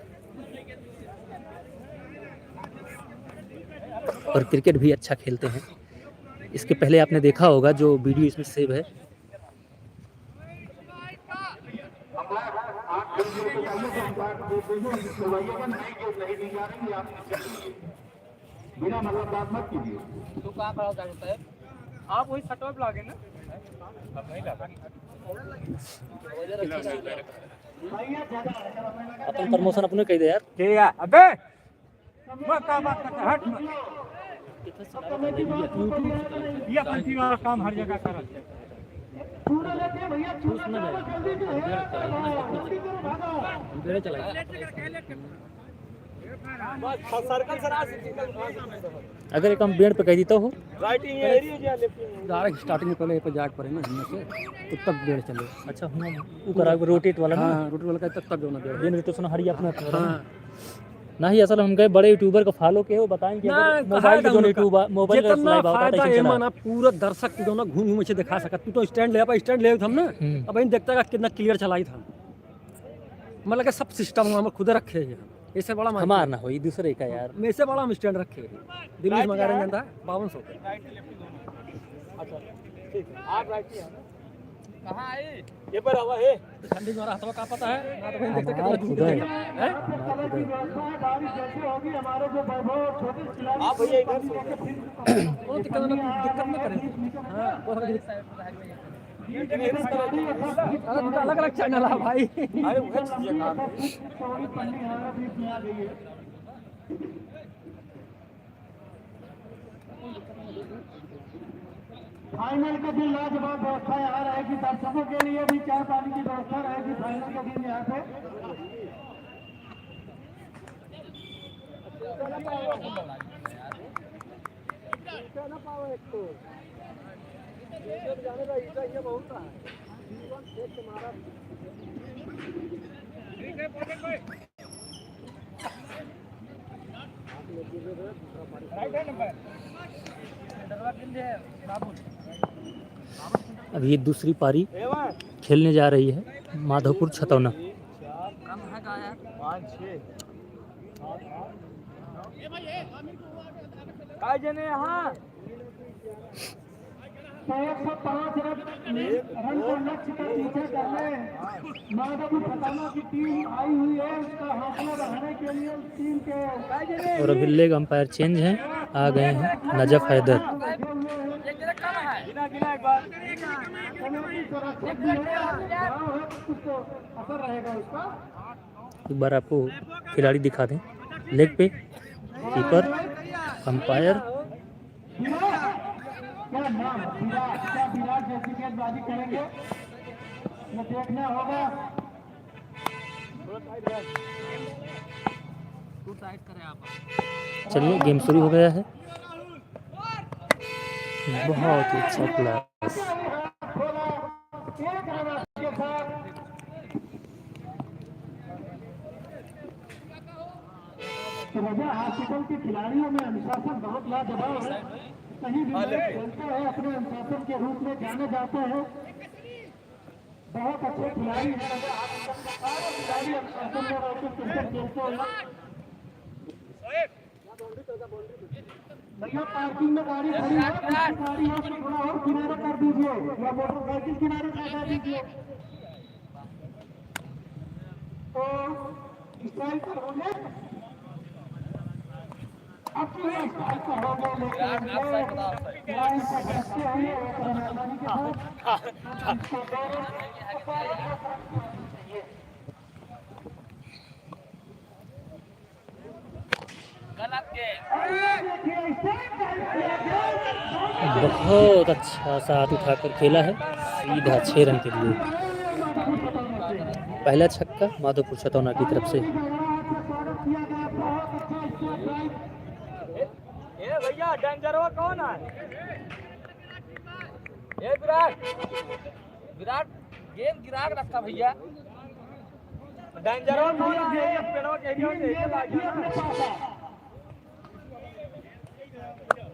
और क्रिकेट भी अच्छा खेलते हैं। इसके पहले आपने देखा होगा जो वीडियो इसमें सेव है। बिना मतलब बात मत कीजिए। तो कहाँ खड़ा होता है आप वही सटवा पे लागे ना अब नहीं लगा अपन प्रमोशन अपने कही दे यार। ठीक है अबे मैं क्या बात करता हट ये कंपनी वाला काम हर जगह कर रहा है चूड़ा लेते हैं भैया, चूड़ा लाओ, जल्दी से भैया, जल्दी करो, भागो। सर्कल सर अगर एक हम बेड पे कह देता हो राइटिंग एरिया या लेफ्टिंग डायरेक्ट स्टार्टिंग में पहले पे जाग पड़े ना हिम्मत से तो तब बेड़ चले। अच्छा हम वो करा रोटेट वाला ना हाँ रोटी वाला का तब जो ना बेड़। दिन तो सुना हरी अपना हाँ ना ही असल हम गए बड़े यूट्यूबर को फॉलो किए वो बताएंगे अगर मोबाइल जो यूट्यूब मोबाइल का लाइव आता फायदा है है माना पूरा दर्शक जो ना घूम घूम से दिखा सकत। तू तो स्टैंड ले आप स्टैंड ले हम ना अब इन देखता का कितना क्लियर चलाई था मतलब कि सब सिस्टम हम खुद रखे हैं इससे बड़ा हमार ना हो दूसरे का यार में से बड़ा हम स्टैंड रखे दिल्ली में मंगा रहे हैं 5200 अच्छा ठीक है आप राइट है ना कहां आई ये पर हवा है ठंडी में हवा का पता है ना तो भाई देखते हमार खुदा है बारिश जैसे होगी, हमारे जो वैभव छोटे खिलाड़ी आप भैया इधर से वो दिक्कत ना करें। हां वो अलग अलग चैनल है भाई। अरे वो चीज काम फाइनल के दिन लाजवाब व्यवस्था यहाँ रहेगी, दर्शकों के लिए भी चाय पानी की व्यवस्था रहेगी फाइनल के दिन यहाँ पे। अब ये दूसरी पारी खेलने जा रही है माधोपुर छतौना। यहाँ 105 रन को लक्ष्य का पीछे करने माधोपुर छतौना की टीम आई हुई है, उसका हौसला बढ़ाने के लिए उस टीम के और अभी लेग अंपायर चेंज हैं, आ गए हैं नजफ हैदर। असर रहेगा उसका। एक बार आपको खिलाड़ी दिखा दें लेग पे कीपर अंपायर क्या नाम विराट, क्या विराट जैसी गेंदबाजी करेंगे ये देखना होगा। चलिए गेम शुरू हो गया है। बहुत ही अच्छा क्लास खोला एक रन के साथ रजा हॉस्पिटल के खिलाड़ियों में अनुशासन बहुत लाजवाब है, कहीं भी खेलते हैं अपने अनुशासन के रूप में जाने जाते हैं। बहुत अच्छे खिलाड़ी हैं रजा हॉस्पिटल के सारे खिलाड़ी अनुशासन में रहते क्रिकेट खेलते हैं। भैया पार्किंग में गाड़ी खड़ी है, गाड़ी है उसको थोड़ा और किनारे कर दीजिए या मोटरसाइकिल किनारे कर दीजिए तो स्टाइल पर होंगे। अब तो ये स्टाइल पर हो गए लेकिन लाइन पर बचते हुए एक रनादानी के बहुत अच्छा साथ उठाकर खेला है सीधा 6 रन के लिए। पहला छक्का माधोपुर छतौना की तरफ से। ये भैया डेंजरवा कौन है ये विराट विराट गेम गिरा के रखा भैया डेंजरवा कौन है ये पेड़वा के एरिया में ये लाग गया ना।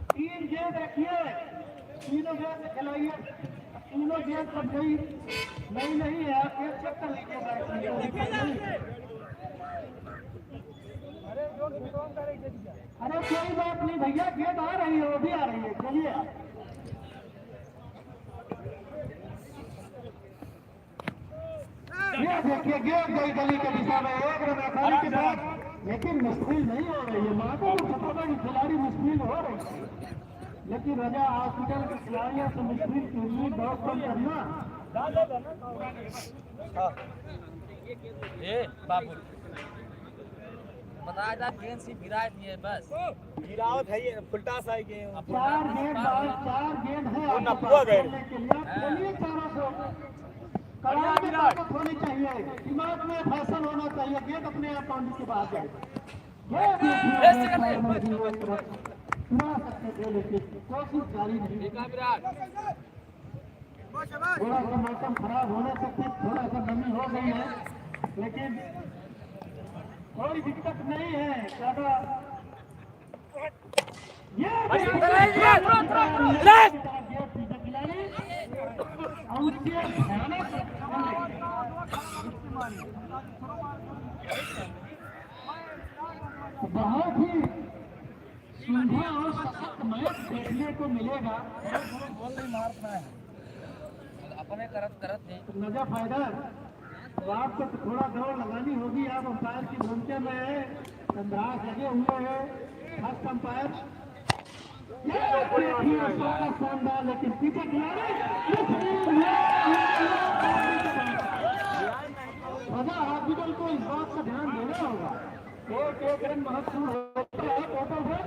तीन गेंद रखिए, तीनों गेंद खिलाइए, तीनों गेंद सब गई नहीं है, आप एक चक्कर लीजिए। अरे कोई बात नहीं भैया, गेंद आ रही है, वो भी आ रही है, चलिए आप। ये देखिए गेंद गई गली के दिशा में, एक रन आसानी के साथ, लेकिन मुश्किल नहीं हो रही है। माधोपुर छतौना की खिलाड़ी मुश्किल हो रही है, लेकिन रजा हॉस्पिटल के खिलाड़ियों से मुश्किल की उम्मीद बहुत कम करना। बाबू बताया था गेंद सिर्फ गिराए दिए बस। गिरावट है ये फुलटा सा गेम। 4 गेंद है वो नपुआ गए। खेलने के लिए। बोलिए चारों को कड़ाई में ताकत होनी चाहिए, दिमाग में फैशन होना चाहिए, गेंद अपने आप बाउंड्री के बाहर जाए। सुना सकते थे लेकिन कोशिश जारी नहीं। थोड़ा सा मौसम खराब होने से कुछ थोड़ा सा नमी हो गई है, लेकिन कोई दिक्कत नहीं है ज्यादा। ये बहुत ही सुंदर और सशक्त मैच देखने को मिलेगा। अपने करत नहीं। नजा फायदा तो आपको तो थोड़ा दौड़ लगानी होगी। आप अंपायर की भूमिका में है, संद्रास लगे हुए हैं फर्स्ट अंपायर। शानदार, लेकिन पीछे खिलाड़ी रजा हॉस्पिटल को इस बात का ध्यान देना होगा। एक रन महत्वपूर्ण होता है टोटल है।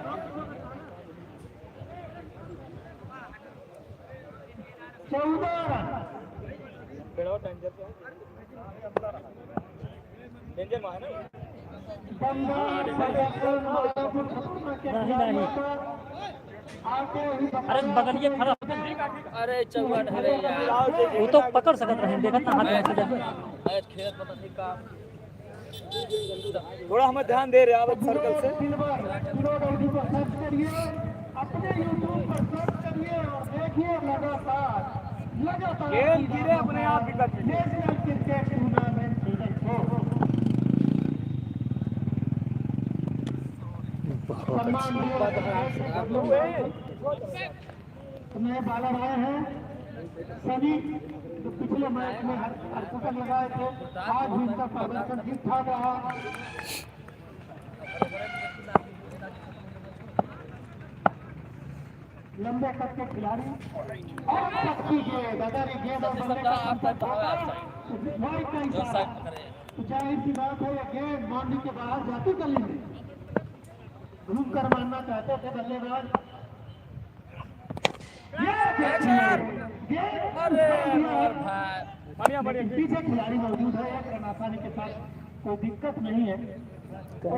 14 रन। डेंजर में है ना। अरे बगलिए खड़ा अरे चौवन है यार। वो तो पकड़ सकत रहे, देखा था हाथ में से आज खेलत पता नहीं का। थोड़ा हमें ध्यान दे रहे हैं आप सर्कल से। अपने यूट्यूब पर सर्च करिए और देखिए लगातार गेंद गिरे अपने आप विकेट पे। नेशनल क्रिकेट टूर्नामेंट सीजन 4 नए बॉलर आए हैं सभी, जो पिछले मैच में हरकत लगाए थे। आज भी इनका प्रदर्शन ठीक ठाक रहा। लंबे कद के खिलाड़ी और शक्ति गेंद, अगर ये गेंद और बल्ले का संपर्क होगा तो वाइड का इशारा। तो जाहिर सी बात है ये गेंद बाउंड्री के बाहर जाती गली में घूम कर मारना चाहते थे बल्लेबाज। पीछे खिलाड़ी मौजूद है, एक रन आसानी के साथ, कोई दिक्कत नहीं है। दो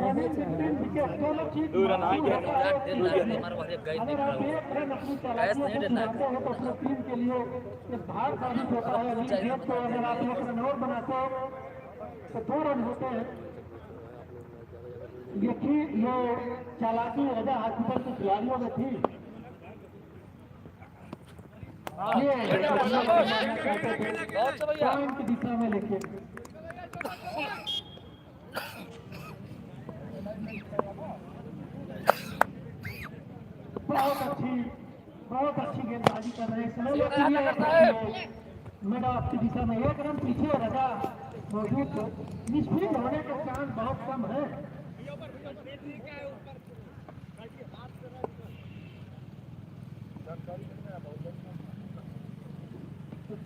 रन आएंगे। अगर आप एक रन अपनी चालाकियों से बनाते हो तो अपनी टीम के लिए एक भार साबित होता है। अगली गेंद को अगर आप एक रन और बनाते हो तो 2 रन होते हैं। देखिए ये चालाकी रजा हॉस्पिटल के खिलाड़ियों में थी। पॉइंट की दिशा में लेके बहुत अच्छी गेंदबाजी कर रहे हैं। मिड ऑफ की दिशा में 1 रन पीछे रजा मौजूद है। निष्फल होने के चांस बहुत कम है।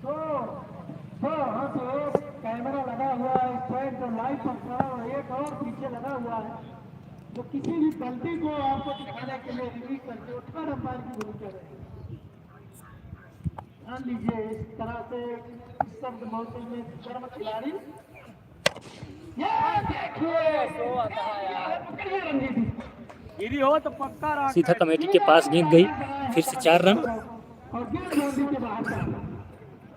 तो हाँ तो कैमरा लगा हुआ है, स्टैंड पर लाइव पर खड़ा और एक और पीछे लगा हुआ है, जो किसी भी गलती को आपको दिखाने के लिए रिलीज करके उठा अंपायर की भूमिका रहेगी। ध्यान लीजिए, इस तरह से इस शब्द मौसम में कर्म खिलाड़ी गिरी हो तो पक्का रहा। सीधा कमेटी के पास गेंद गई, फिर से 4 रन। और गेंद बाउंड्री के बाहर जाना।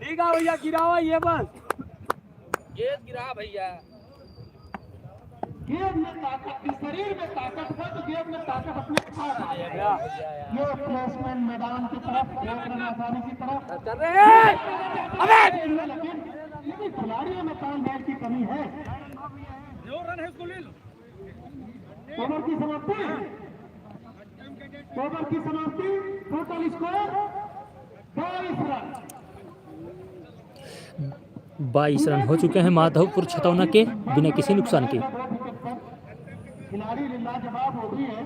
ठीक है भैया, गिरावा ये बस। गेंद गिरा भैया। गेंद में ताकत, शरीर में ताकत है तो गेंद में ताकत अपने खा रहा है। ये प्लेसमेंट मैदान की तरफ, एक रन आसानी की तरफ कर रहे हैं। लेकिन खिलाड़ियों में तालमेल की कमी है। जो रन है उसको ले लो। ओवर की समाप्ति, ओवर की समाप्ति, टोटल स्कोर 22 रन। 22 रन हो चुके हैं माधोपुर छतौना के बिना किसी नुकसान के। खिलाड़ी लाजवाब हो भी है।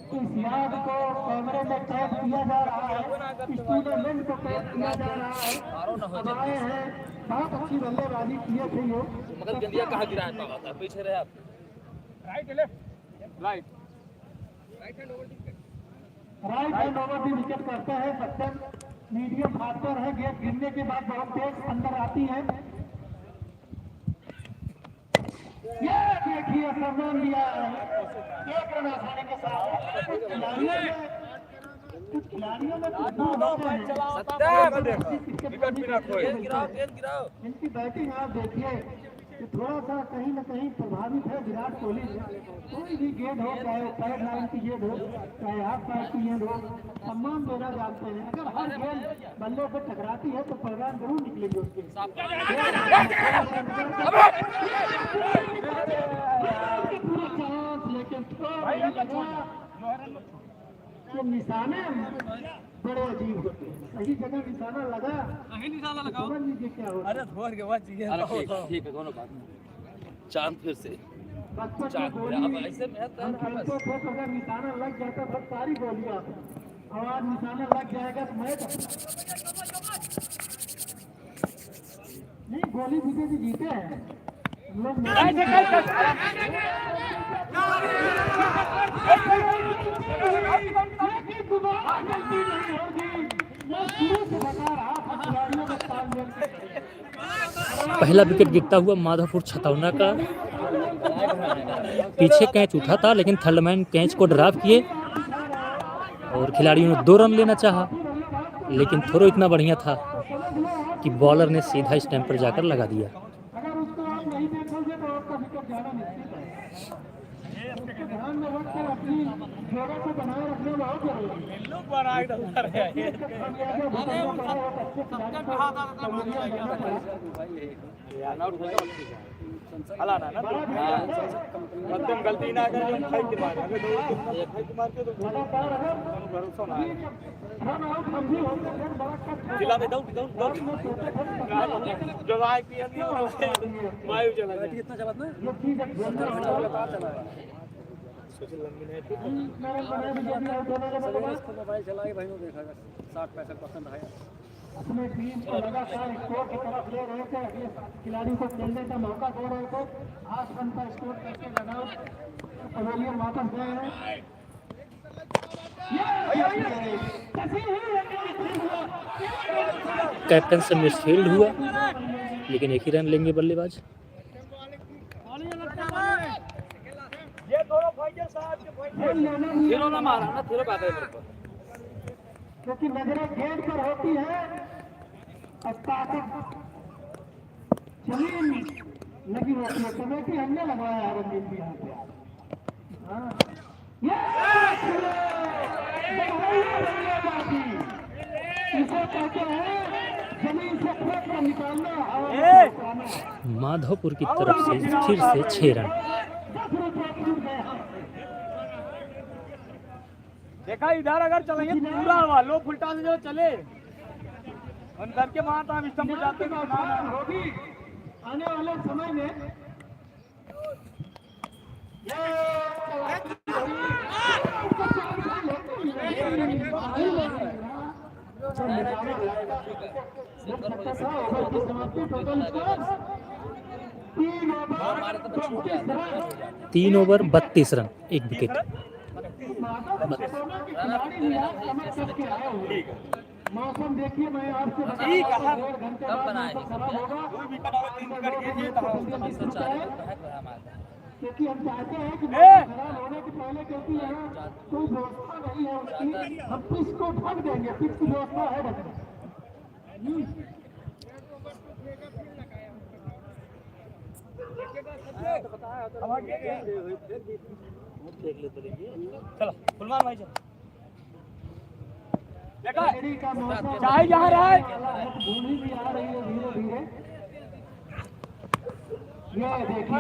इस याद को कैमरे में कैद किया जा रहा है, इस टूर्नामेंट को कैद किया जा रहा है। अब आए हैं, बहुत अच्छी बल्लेबाजी किए थे ये। मगर गंदिया कहाँ गिरा है पावा पीछे रहे आप right left right right hand over भी विकेट करते हैं बच्चन। मीडियम फास्टर है, गेंद गिरने के बाद बहुत तेज अंदर आती है। ये देखिए सम्मान दिया है एक रन आसानी के साथ। कुछ खिलाड़ियों में इनकी बैटिंग आप देखिए कि थोड़ा सा कहीं न कहीं प्रभावित है विराट कोहली। कोई भी गेंद हो, चाहे पैड लाइन की गेंद हो, चाहे हाफ पैड की गेंद हो, सम्मान देना जानते हैं। अगर हर गेंद बल्ले से टकराती है तो पैगाम जरूर निकलेंगे उसके। पूरा चांस लेकिन तो निशाने बड़े अजीब होते हैं। सही जगह निशाना लगा, समझ लीजिए क्या होता है। ठीक है दोनों बात चांद फिर से बचपन में चांद गोली अब ऐसे में हम खेलते थे तो अगर निशाना लग जाता तो सारी गोलियां, और आज निशाना लग जाएगा तो मैच नहीं। गोली जीते भी जीते हैं हम लोग। पहला विकेट गिरता हुआ माधोपुर छतौना का। पीछे कैच उठा था लेकिन थर्डमैन कैच को ड्राइव किए और खिलाड़ियों ने 2 रन लेना चाहा, लेकिन थ्रो इतना बढ़िया था कि बॉलर ने सीधा स्टैंप पर जाकर लगा दिया। अगर उसको आप नहीं देखोगे तो आपका विकेट जाना निश्चित है। उसके ध्यान में रखकर अपनी जोड़ा को बनाए रखना बहुत जरूरी है। एकदम गलती ना करें जो फाइट के मारे हमें दो फाइट मार के तो लगातार अगर भरोसा ना है रन आउट हम भी होते हैं बड़ा कट जिला में दौड़ जो आए पी अंदी वायु चला गया कितना चला ना ये चीज एक चला है सोशल लंबी नहीं मैंने बना भी जब आउट होने के बाद मोबाइल चला के भाई देखा 60-65% है। अपने टीम को लगातार स्कोर की तरफ ले रहे थे, अगले खिलाड़ी को खेलने का मौका दे रहे थे। 8 रन का स्कोर करके रनआउट पवेलियन वापस गए हैं। कैप्टन से मिसफील्ड हुआ लेकिन एक ही रन लेंगे बल्लेबाज। ये दोनों फाइटर साहब के फिर ना मारा ना फिर बात है मेरे को क्योंकि नजरें गेंद पर होती है और ताकत जमीन लगी होती है। कमेटी हमने लगवाया है रंजीत भी यहाँ पे। हाँ। ये बल्लेबाजी इसे कहते हैं जमीन से फेंक कर निकालना और निकालना। माधोपुर की तरफ से फिर से 6 रन। 10 रुपये छूट गए हैं। देखा इधर अगर चलेंगे पूरा हवा लो फुलटा से जो चले अंदर के वहां तो हम स्टंप जाते हैं होगी आने वाले समय में। तीन ओवर 32 रन 1 विकेट। मौसम देखिए मैं आपसे ठीक है, बता 1.5 घंटे कब बाद बनाए? मौसम खराब होगा। क्योंकि हम चाहते हैं कि मौसम खराब होने के पहले, क्योंकि यहाँ कोई व्यवस्था नहीं है उसकी, हम पिच को ढक देंगे। पिच की व्यवस्था है बच्चे। चलो फुलमान भाई चलो देखा ठंडी का मौसम चाहे जहाँ रहा है भूमि भी आ रही है धीरे धीरे। ये देखिए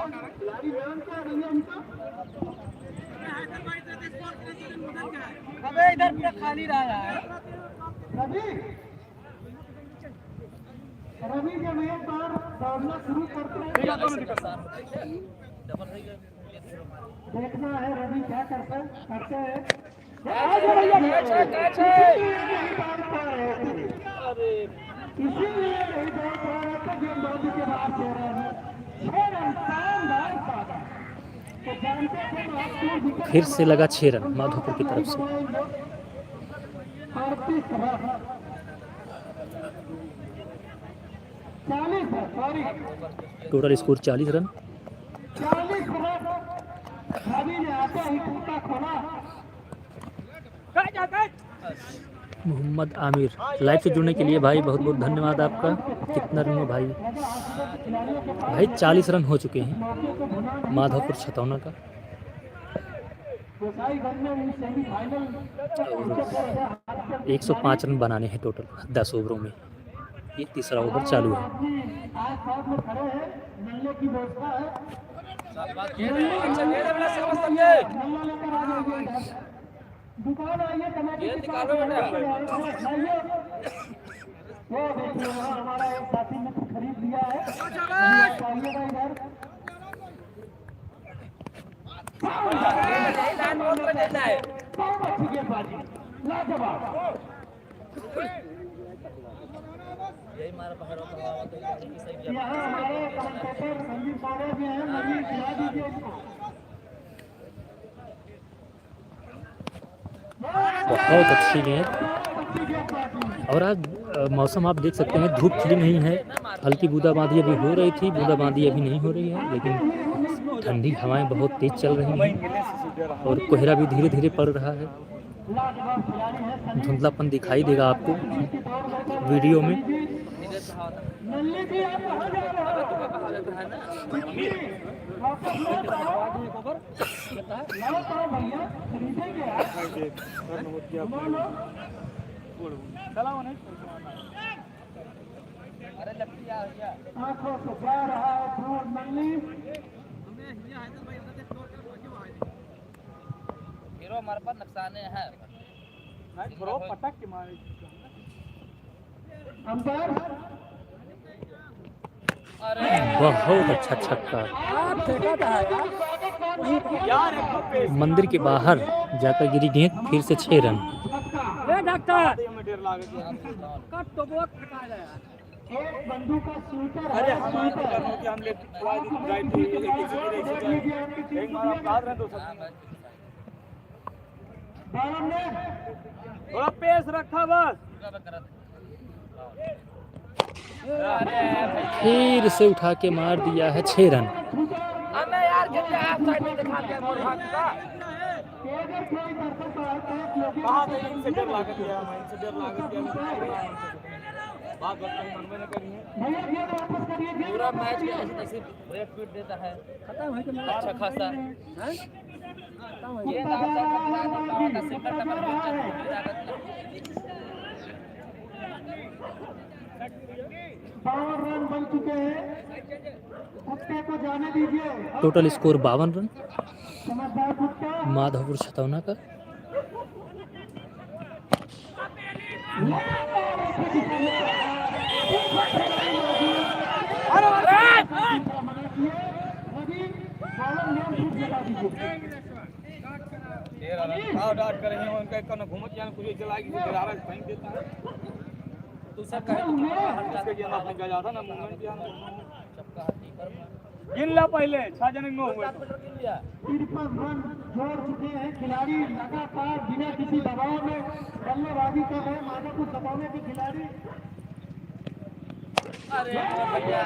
खिलाड़ी नाम क्या है भैया उनका? अबे इधर पूरा खाली रहा है। रवि रवि जब एक बार दौड़ना शुरू करते हैं देखना है रवि क्या करते हैं इसीलिए नहीं दौड़ पा रहे थे गेंदबाजी के बाद दे रहे हैं 6 रन शानदार साधा तो जानते थे तो आप 3 विकेट फिर से लगा 6 रन माधोपुर की तरफ से। 38 रन 40 है sorry total score 40 run. 40 run Ravi ने आते ही टूटा खोला मोहम्मद आमिर लाइव से जुड़ने के लिए भाई बहुत बहुत धन्यवाद आपका। कितना रन हो भाई? भाई 40 रन हो चुके हैं माधोपुर छतौना का। गोसाईगंज में भी सेमीफाइनल 105 रन बनाने हैं टोटल 10 ओवरों में। ये तीसरा ओवर चालू है। आज साथ में खड़े हैं नल्ले की व्यवस्था है नल्ला लेकर आ जाइए इधर। दुकान आइए टमाटर की निकालो बेटा। वो देखिए वहाँ हमारा एक साथी ने कुछ खरीद लिया है आइएगा इधर बहुत अच्छी गेंदबाजी लाजवाब यहाँ हमारे कमेंटेटर संजीव पांडे जी हैं नवीन खिला दीजिए इसको बहुत अच्छी गेंद। और आज मौसम आप देख सकते हैं धूप खिली नहीं है। हल्की बूंदाबांदी अभी हो रही थी, बूंदाबांदी अभी नहीं हो रही है, लेकिन ठंडी हवाएं बहुत तेज चल रही हैं और कोहरा भी धीरे धीरे पड़ रहा है। धुंधलापन दिखाई देगा आपको वीडियो में। नल्ले जी आप कहाँ जा रहे हो लाओ भैया खरीदेंगे आंखों से जा रहा है दूर नल्ली हीरो हमारे पास नुकसाने हैं। पटक के मारे अंपायर बहुत अच्छा छक्का। मंदिर के बाहर जाकर गिरी गेंद। फिर से 6 रन। एक बंदूक का शूटर अरे है हमारे कि हम लेफ्ट राइट एक मार आप काट रहे हैं तो सब बावन ने थोड़ा पेस रखा बस। फिर से उठा के मार दिया है 6 रन। हमें यार जितना आप साइड में दिखा दिया मोर भाग का। अगर कोई दर्शक आए तो कहाँ से इनसे डर लागत है इनसे डर लागत है बात बताइए मन में न करिए। भैया गेंद वापस करिए पूरा मैच में ऐसे ऐसे ब्रेक पीट देता है अच्छा खासा। ये दाव का सिंगल टपर में बावन रन बन चुके हैं कुत्ते को जाने दीजिए टोटल स्कोर 52 रन समझदार कुत्ता माधोपुर छतौना का। डाट कर रहे हैं उनका एक कना घूमत जान कुछ चलाएगी गरारा फेंक देता है। दूसरा कहीं इसके गेंद आपने क्या जाता ना मूवमेंट किया गिन ला पहले 6 जने में हुए 53 रन जोड़ चुके हैं खिलाड़ी लगातार बिना किसी दबाव में बल्लेबाजी कर रहे हैं माधोपुर छतौना के खिलाड़ी। अरे भैया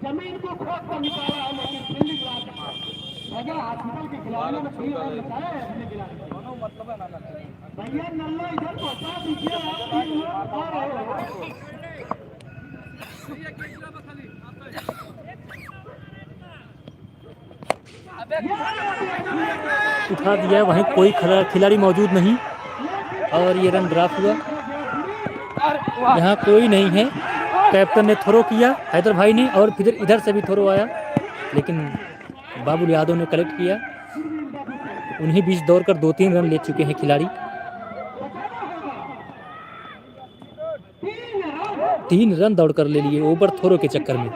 जमीन को खोद कर निकाला है लेकिन फील्डिंग लाजवाब। भैया हॉस्पिटल के खिलाड़ियों ने 3 रन निकाले हैं अपने खिलाड़ी दोनों मतलब है ना भैया नल्ला इधर पहुंचा दीजिए आप 3 लोग आ रहे हो उठा दिया, वहीं कोई खिलाड़ी मौजूद नहीं और ये रन ड्रॉप हुआ। यहाँ कोई नहीं है कैप्टन ने थ्रो किया हैदर भाई ने, और फिर इधर से भी थ्रो आया, लेकिन बाबुल यादव ने कलेक्ट किया। उन्हीं बीच दौड़कर 2-3 रन ले चुके हैं खिलाड़ी। 3 रन दौड़कर ले लिए ओवर थ्रो के चक्कर में।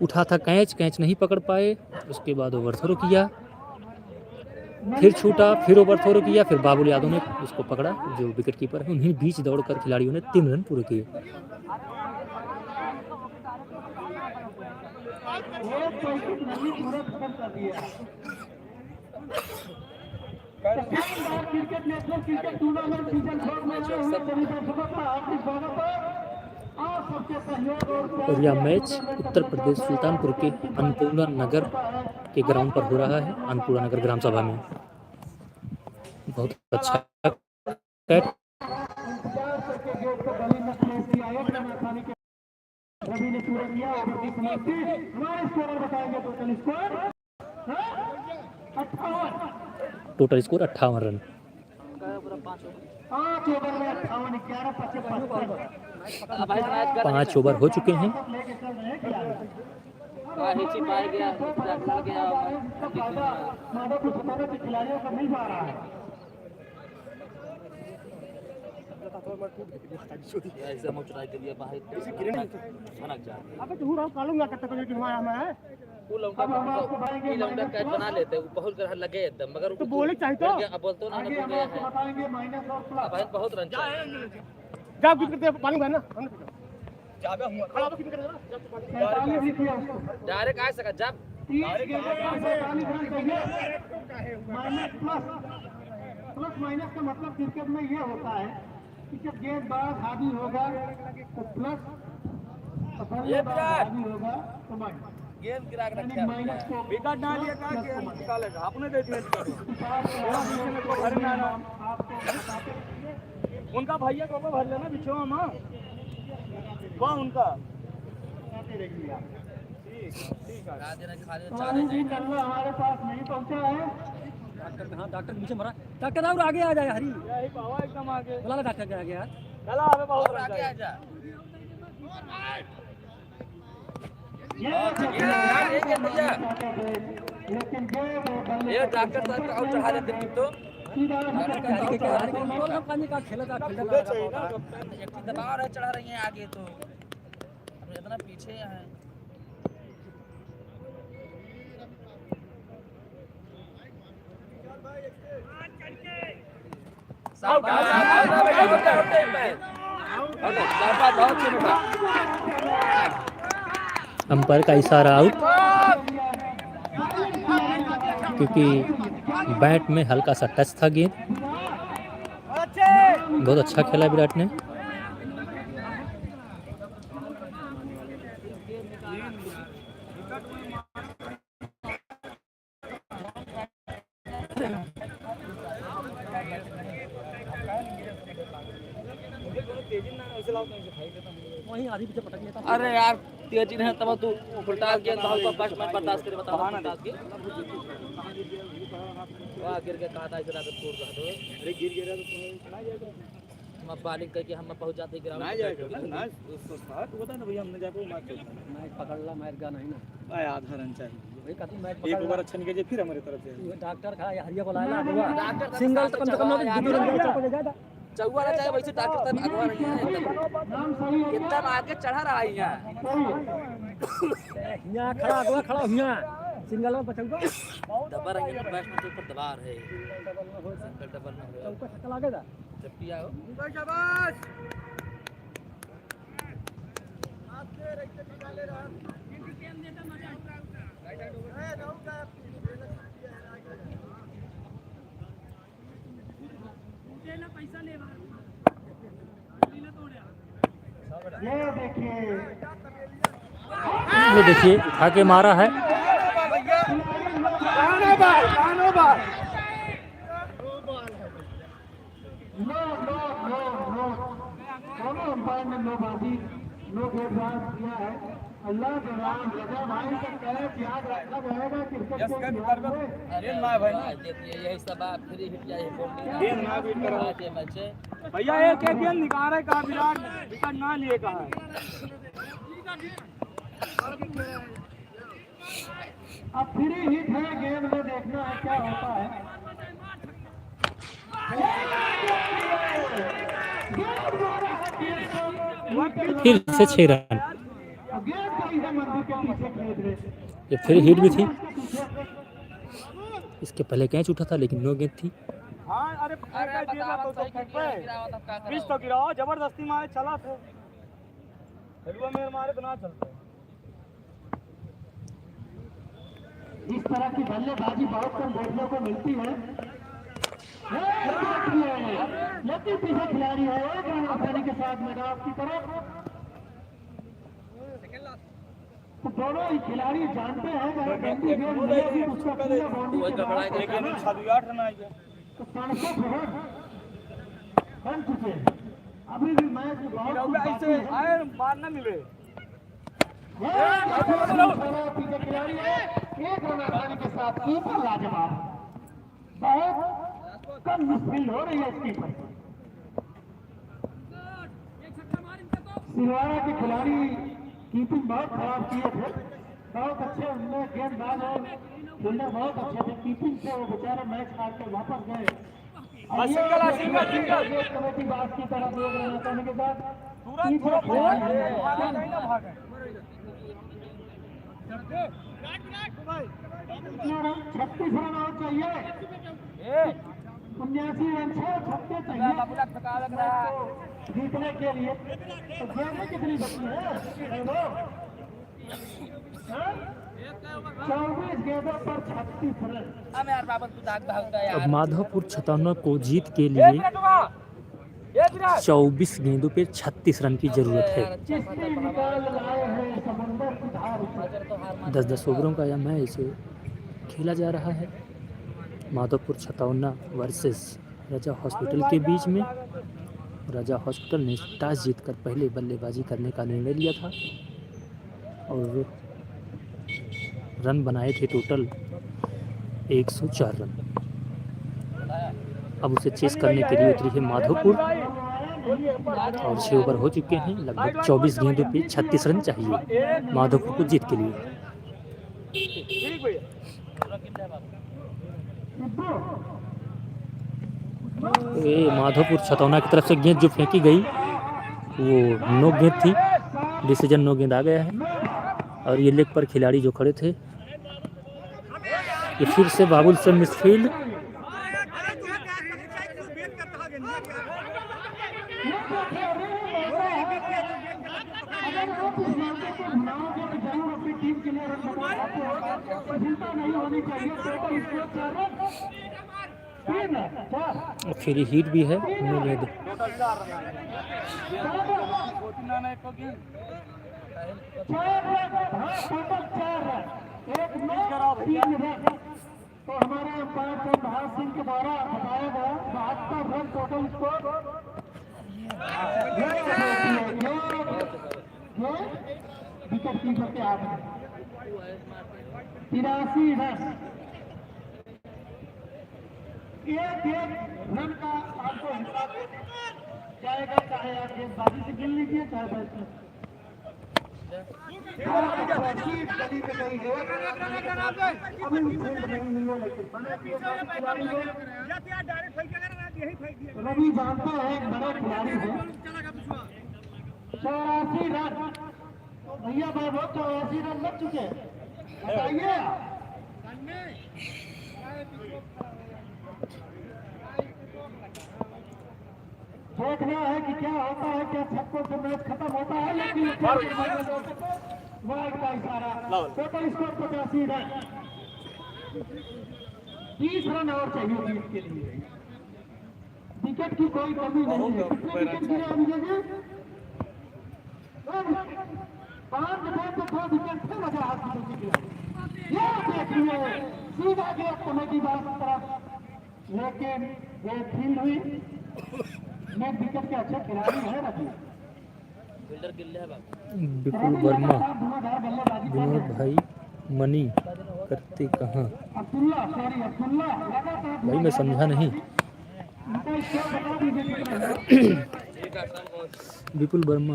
उठा था कैच नहीं पकड़ पाए, उसके बाद ओवर थ्रो किया, फिर छूटा, फिर ओवर थ्रो किया, फिर बाबुल यादव ने उसको पकड़ा जो विकेट कीपर है। उन्हीं बीच दौड़कर खिलाड़ियों ने 3 रन पूरे किए। Cricket national cricket tournament season 4 में सभी दर्शकों का हार्दिक स्वागत है। आप सबके सहयोग और यह मैच उत्तर प्रदेश सुल्तानपुर के अन्नपूर्णा नगर के ग्राउंड पर हो रहा है, अन्नपूर्णा नगर ग्राम सभा में। बहुत अच्छा कैच। रवि ने पूरा किया ओवर की समाप्ति। हमारे स्कोर बताएंगे total score 58। Total score 58 run. 5 over में 58, 11 55। 5 ओवर हो चुके हैं। माधोपुर छतौरा के खिलाड़ियों को मिल जा रहा है। कैच बना लेते बहुत ग्रह लगे एकदम, मगर तो बोले चाहिए तो अब बोलते ना बताएंगे माइनस और प्लस। बहुत रन जब करते पानी बहना जाबे हुआ खड़ा हो कितने डायरेक्ट आ सका जब माइनस प्लस माइनस का मतलब क्रिकेट में ये होता है कि जब गेंदबाज हावी होगा तो प्लस, हावी होगा तो माइनस। गेंद गिरा के रखे माइनस को विकेट ना लिया था, गेंद निकालेगा आपने दे दिया। उनका भैया को भर लेना बिछो हम वाह उनका ठीक है। हमारे पास नहीं पहुंचा है। डॉक्टर, हाँ डॉक्टर पीछे मरा। डॉक्टर और आगे आ जाए हरी, यही बाबा एकदम आगे बुला डॉक्टर के आगे यार। चला अबे बहुत आगे आ जा। ये डॉक्टर साहब का और चढ़ा देते तो पानी का खेला था, दबा रहे चढ़ा रही हैं आगे, तो अब इतना पीछे हैं। अंपायर का इशारा आउट, क्योंकि बैट में हल्का सा टच था गेंद। बहुत अच्छा खेला विराट ने। वहीं आधी पीछे पटक लेता। अरे यार तेजी नहीं तब तू उल्टा के तो फर्स्ट मैच बर्दाश्त करे बता ना बर्दाश्त के वाह गिर के कहा था इधर आकर छोड़ रहा तो अरे गिर गया तो चला जाएगा। हम बॉलिंग करके हम पहुंच जाते ग्राउंड ना जाएगा ना उसको साथ बता ना भैया हमने जाके मैच पकड़ ला, मैच का नहीं ना आया आधा रन चाहिए वही कहती मैच एक ओवर अच्छा निकल जाए फिर हमारी तरफ से डॉक्टर का हरिया बुलाया ना सिंगल तो कम से कम ना चौवा ना चाहे वैसे डॉक्टर तक अगवा नहीं है कितना आगे चढ़ा रहा है यहाँ खड़ा अगवा खड़ा हुआ सिंगल में बचौगा दबा रही है बैट्समैन के ऊपर दबा रहे सिंगल डबल में हो चौका छक्का लागेगा जब भी आओ शाबाश ये देखिए उठा के मारा है। दोनों अंपायर ने नो बाजी नो गेंदबाज दिया है। अल्लाह के नाम रजा भाई का कैच याद रखा जाएगा क्रिकेट के इतिहास में। अरे ना भाई देखिए यही सब आप फ्री हिट जाए गेंद ना बीट करो मैच भैया एक एक गेंद निकाल रहे, कहा विराट विकेट ना लिए, कहा है। अब फ्री हिट है, गेंद में देखना है क्या होता है। फिर से 6 रन। गेंद गई है मंदिर के पीछे खेत में। ये फिर हिट भी थी। इसके पहले कैच उठा था लेकिन नो गेंद थी। हाँ अरे पिच तो गिराओ, जबरदस्ती मारे चला थे, हेलुआ में मारे तो ना चलते। इस तरह की बल्लेबाजी बहुत कम देखने को मिलती है। लेकिन पीछे खिलाड़ी है, एक रन आसानी के साथ मैदान की तरफ। तो दोनों ही खिलाड़ी जानते हैं कि अगर गंदी गेंद मिलेगी तो उसका पूरा बाउंड्री के बाहर लेकिन 8 रन आ गए। तो 67 रन बन चुके हैं। अभी भी मैच बहुत ऐसे आए बार ना मिले। पीछे खिलाड़ी है, एक रन आसानी के साथ कीपर लाजवाब। बहुत कम मुश्किल हो रही है इसकी पर। सिलवाड़ा के खिलाड़ी कीपिंग बहुत खराब किए थे, बहुत अच्छे उनमें गेंदबाज और फील्डर बहुत अच्छे थे। कीपिंग से वो बेचारे मैच हार के वापस गए। कमेटी बात की तरफ लोग रहने के बाद 36 रन और चाहिए, 79 रन 6 छक्के चाहिए जीतने के लिए। तो गेंदें कितनी बची है? 24 गेंदों पर 36 रन। अब माधोपुर छतौना को जीत के लिए 24 गेंदों पे 36 रन की जरूरत है। 10-10 ओवरों का यह मैच खेला जा रहा है। माधोपुर छतौना वर्सेस राजा हॉस्पिटल के बीच में। राजा हॉस्पिटल ने टॉस जीतकर पहले बल्लेबाजी करने का निर्णय लिया था और रन बनाए थे टोटल 104 रन। अब उसे चेस करने के लिए उतरी है माधोपुर और 6 ओवर हो चुके हैं। लगभग 24 गेंदों पे 36 रन चाहिए माधोपुर को जीत के लिए। ये माधोपुर छतौना की तरफ से गेंद जो फेंकी गई वो नो गेंद थी। डिसीजन नो गेंद आ गया है और ये लेग पर खिलाड़ी जो खड़े थे ये फिर से बाबुल से मिसफील्ड। फिर हिट भी है, नो गेंद। तो हमारे अंपायर चंद्रहार सिंह के द्वारा बताया गया 72 run total score. Wicket keeper के हाथ में 83 रन। एक रन का आपको हिसाब जाएगा, चाहे आप गेंदबाजी से गिन लीजिए चाहे बैट्समैन। गली में गई है, अभी फील्ड नहीं हुई है, लेकिन बड़े खिलाड़ी है। रवि जानते हैं एक बड़े खिलाड़ी है। 84 रन भैया बाबू, 84 रन लग चुके हैं, बताइए। देखना है कि क्या होता है, क्या छक्कों से मैच खत्म होता है। लेकिन वाइड का इशारा, टोटल स्कोर 85 रन। 30 रन और चाहिए जीत के लिए। विकेट की कोई कमी नहीं है। कितने विकेट गिरे अभी जगह? 5 विकेट तो 2 विकेट थे मजा हाथ की गिरा। ये देखिए सीधा गया कमेटी बात तरफ, लेकिन ये फील्ड हुई। नेट विकेट के अच्छे खिलाड़ी है रवि। विपुल वर्मा, विनोद भाई मनी करते कहाँ? भाई मैं समझा नहीं। विपुल वर्मा,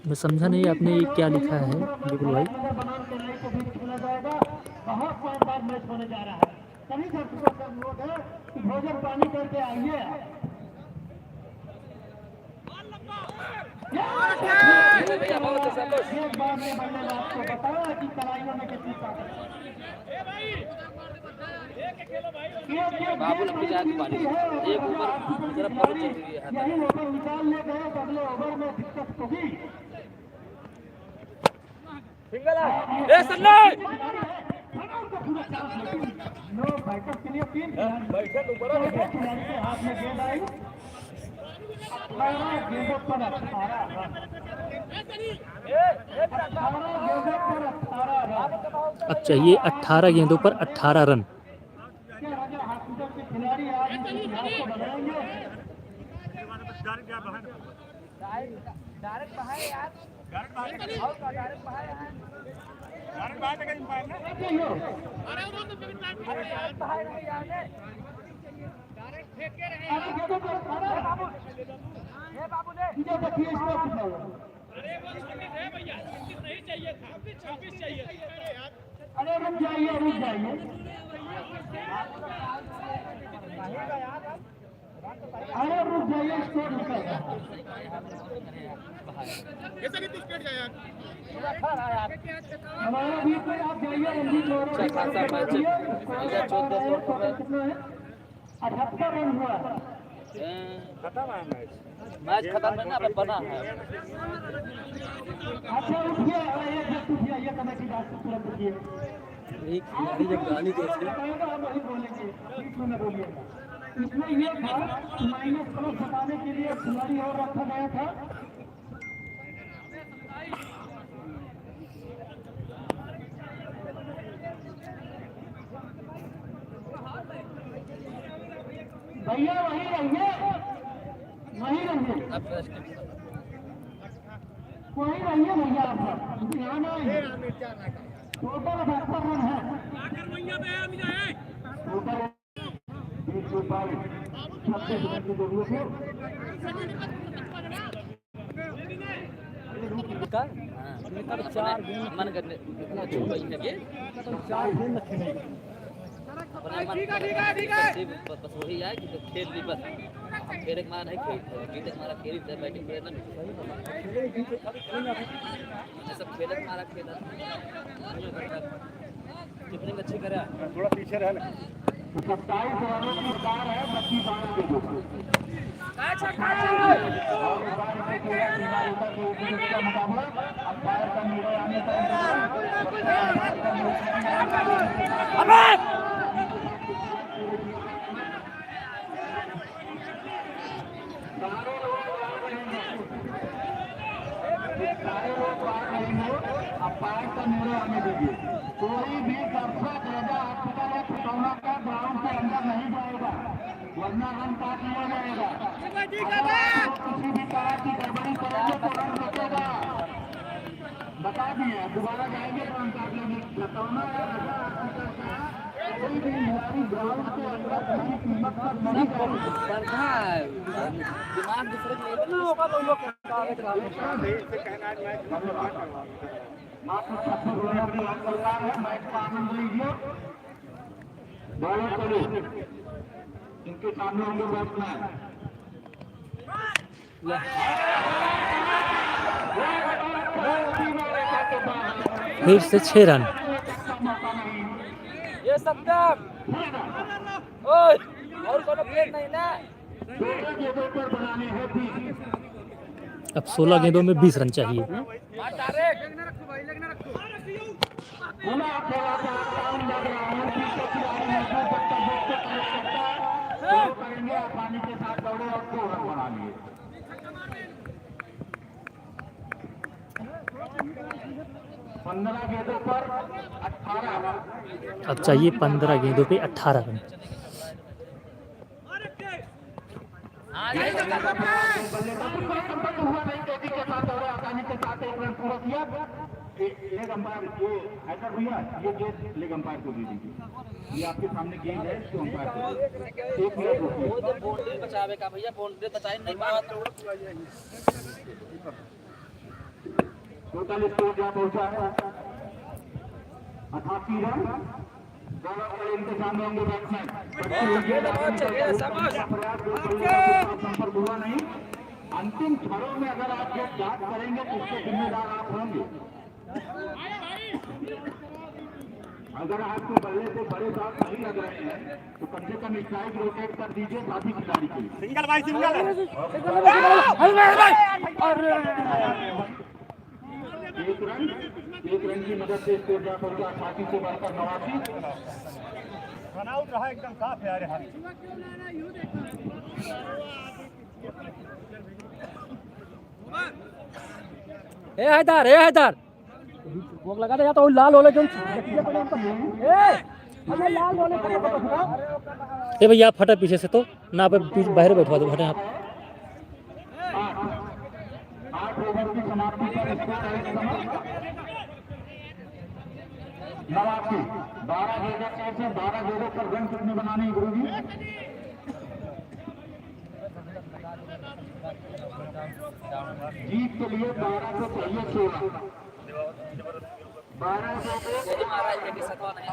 मैं समझा नहीं आपने ये क्या लिखा है विपुल भाई। बनाम चेन्नई के बीच खेला जाएगा। बहुत शानदार मैच होने जा रहा है। सभी दर्शकों का अनुरोध है कि भोजन पानी करके आइए। एक बार में बल्लेबाज को बताया कि कलाइयों में कितनी ताकत है। बाबुल की जाती पानी एक ओवर जरा बहुत जरूरी है। यही ओवर निकाल ले गए, अगले ओवर में दिक्कत होगी। ए सन्नी नो बैठक के लिए 3 खिलाड़ी के हाथ में गेंद आई। 18 गेंदों पर 18 रन। 18 गेंदों पर 18 रन। अच्छा, ये 18 गेंदों पर 18 रन। क्या राजा हॉस्पिटल के खिलाड़ी आज इस इतिहास को बनाएंगे? डायरेक्ट बाहर यार, डायरेक्ट बाहर यार, अरे रुक जाइए, रुक जाइए। अरे रुक जाइए, स्कोर निकल रहा है। हमारा भी कोई आप जाइए, रंजीत लोहरा कितना है? 78 रन हुआ। मैच खत्म है ना, अब बना है। अच्छा उठिए, एक जब उठिए, ये कमेटी बात तुरंत उठिए। एक खिलाड़ी जब गाली गए थे बताएगा, हम वही बोलेंगे, बीच में न बोलिएगा। इसमें ये था माइनस प्लस हटाने के लिए खिलाड़ी और रखा गया था। भैया वही रहिए, वही रहिए, अब वही रहिए भैया। आप ध्यान आए, टोटल 72 रन है। टोटल 122 रन की जरूरत है। चार गेंद मन करने छुप गई है ये। 4 गेंद खेले। बस वही है कि खेल ली बस। खेल एक मारा नहीं खेल, जीत एक मारा खेल, बैटिंग खेलना नहीं। सब खेल एक मारा खेला। कितनी अच्छी करे, थोड़ा पीछे रह ले। 27 रनों की पार है, 25 रन के जो मुकाबला। अंपायर का निर्णय आने का अंपायर का निर्णय आने दीजिए। कोई भी दर्शक राजा हॉस्पिटल या खिलौना का ग्राउंड के अंदर नहीं जाएगा, वरना रन काट लिया जाएगा। किसी भी तरह की गड़बड़ी करेंगे तो रन बचेगा। बता दिए, दोबारा जाएंगे तो रन काट लेंगे। खिलौना या राजा हॉस्पिटल का कोई भी खिलाड़ी ग्राउंड के अंदर किसी कीमत पर नहीं जाएगा। दिमाग दूसरे को लेना होगा तो लोग मात्र 26 रनों की अंतराल है। मैच का आनंद लीजिए। बॉलर चलो, इनके सामने होंगे बैट्समैन। फिर से 6 रन। ये सत्तर ओए और कोनो प्लेट नहीं ना। 16 गेंदों पर बनाने हैं 20। अब 16 गेंदों में 20 रन चाहिए। खुला खेला का काम लग रहा है। पीछे खिलाड़ी मजबूत बच्चा देखते कनेक्ट करता है तो करेंगे, आसानी के साथ दौड़े और 2 रन बना लिए। 15 गेंदों पर 18 रन। अब चाहिए 15 गेंदों पे 18 रन। बल्लेबाज संपन्न हुआ नहीं, तेजी के साथ दौड़े, आसानी के साथ 1 रन पूरा किया। लेग अंपायर ये हैदर भैया ये गेंद लेग अंपायर को दे दीजिए। ये आपके सामने गेंद है तो अंपायर को दे दीजिए। 1 मिनट रुकिए। वो जो बाउंड्री बचावे का भैया, बाउंड्री बचाई नहीं पावत। टोटल स्कोर क्या पहुंचा है 88 रन। दोनों के इंतजाम में होंगे बैट्समैन। संपर्क हुआ नहीं। अंतिम क्षणों में अगर आप जो याद करेंगे तो उसके जिम्मेदार आप होंगे। अगर आपको बल्ले से बड़े बात नहीं लग रहे हैं तो कम से कम स्ट्राइक रोटेट कर दीजिए साथी खिलाड़ी के लिए। सिंगल भाई सिंगल। एक रन की मदद से स्कोर जा पहुंचा 88 से बढ़कर 89। रनआउट रहा एकदम साफ है यार। ए हैदर वो लगा दे या तो लाल वाले जो लाल वाले ए भैया आप फटा पीछे से तो ना आप बाहर बैठवा दो फटे आप। 8 ओवर की समाप्ति पर स्कोर है इस समय 89। 12 जगह कैसे 12 जगह पर रन कितने बनाने हैं गुरुजी? जीत के लिए 12 को चाहिए 16। 12 यही मारा एक सतवा नहीं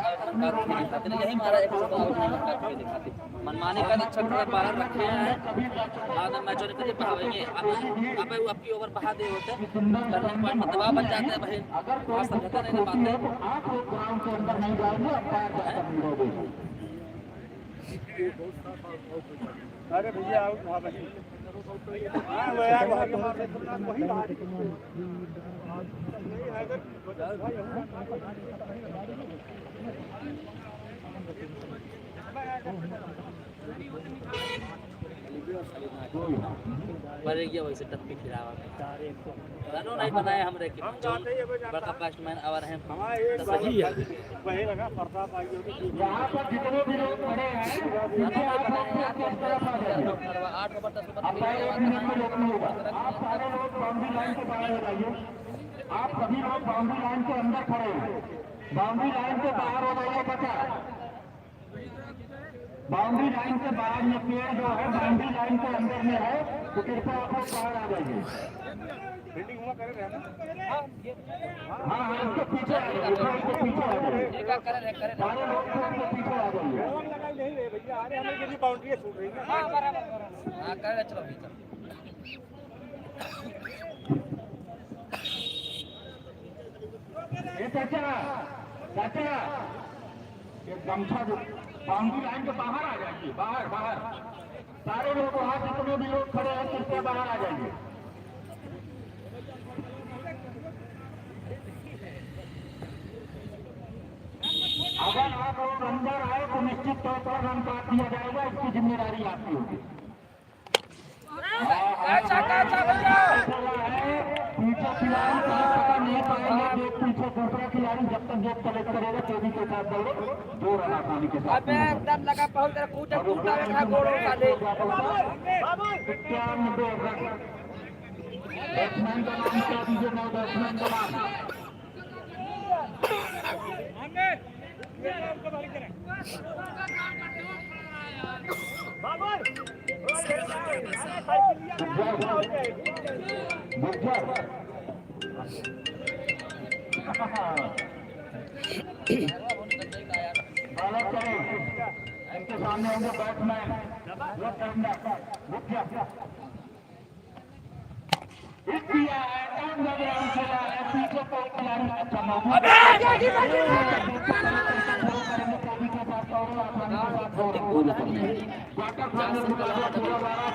दिखाते, यही मारा एक सतवा नहीं दिखाते। मनमानी का अच्छा खेल 12 रखे हैं। आगे मैचों में कभी बहावेंगे। अब आपकी ओवर बहा दे होते टर्निंग पॉइंट में दबाव बन जाते हैं भाई। आप समझते नहीं पाते। आप लोग ग्राउंड के अंदर नहीं जाएंगे। अरे भैया आउट वहां पे। हां वो यार वहां वही बात मर गया वैसे टप्पी खिलावा रनों नहीं बनाए हमरे के जो बड़का बैट्समैन आवर हैं सही है। वही लगा प्रताप आई होगी। यहाँ पर जितने भी लोग खड़े हैं नीचे आप लोग किस तरफ आ जाइए। 8 ओवर 10 ओवर आपका 1 मिनट में रोकना होगा। आप सारे लोग बाउंड्री लाइन के बाहर हो जाइए। आप सभी लोग बाउंड्री लाइन के अंदर खड़े हैं। बाउंड्री लाइन से बाहर हो जाइए बचा। बाउंड्री लाइन से बाहर में पेड़ जो है बाउंड्री लाइन के अंदर में है तो कृपया आप लोग बाहर आ जाइए। फील्डिंग हुआ करे रहना। हाँ इसके पीछे आ जाइए। इसके पीछे आ जाइए। करे सारे लोग इसके पीछे आ जाइए। लगा नहीं रे भैया। अरे हमें कितनी बाउंड्री छूट रही है। हां बराबर हां करे चलो भीतर। ये चाचा एक गमछा जो बाउंड्री लाइन के बाहर आ जाइए। बाहर सारे लोग वहाँ जितने भी लोग खड़े हैं कृपया बाहर आ जाइए। अगर आप लोग अंदर आए तो निश्चित तौर पर रन काट दिया जाएगा। इसकी जिम्मेदारी आपकी होगी। पीछे खिलाड़ी पता नहीं पाएंगे। जो पीछे दूसरा खिलाड़ी जब तक गेट कलेक्ट करेगा तेजी के साथ दौड़े 2 रन आसानी के साथ। एकदम लगा पहुंच कर कूद टूटा रखा गोड़ों का ले 91 रन। बैट्समैन का नाम क्या दीजिए? नौ बैट्समैन का नाम इनके सामने होंगे बैट्समैन पीछे कोई खिलाड़ी अच्छा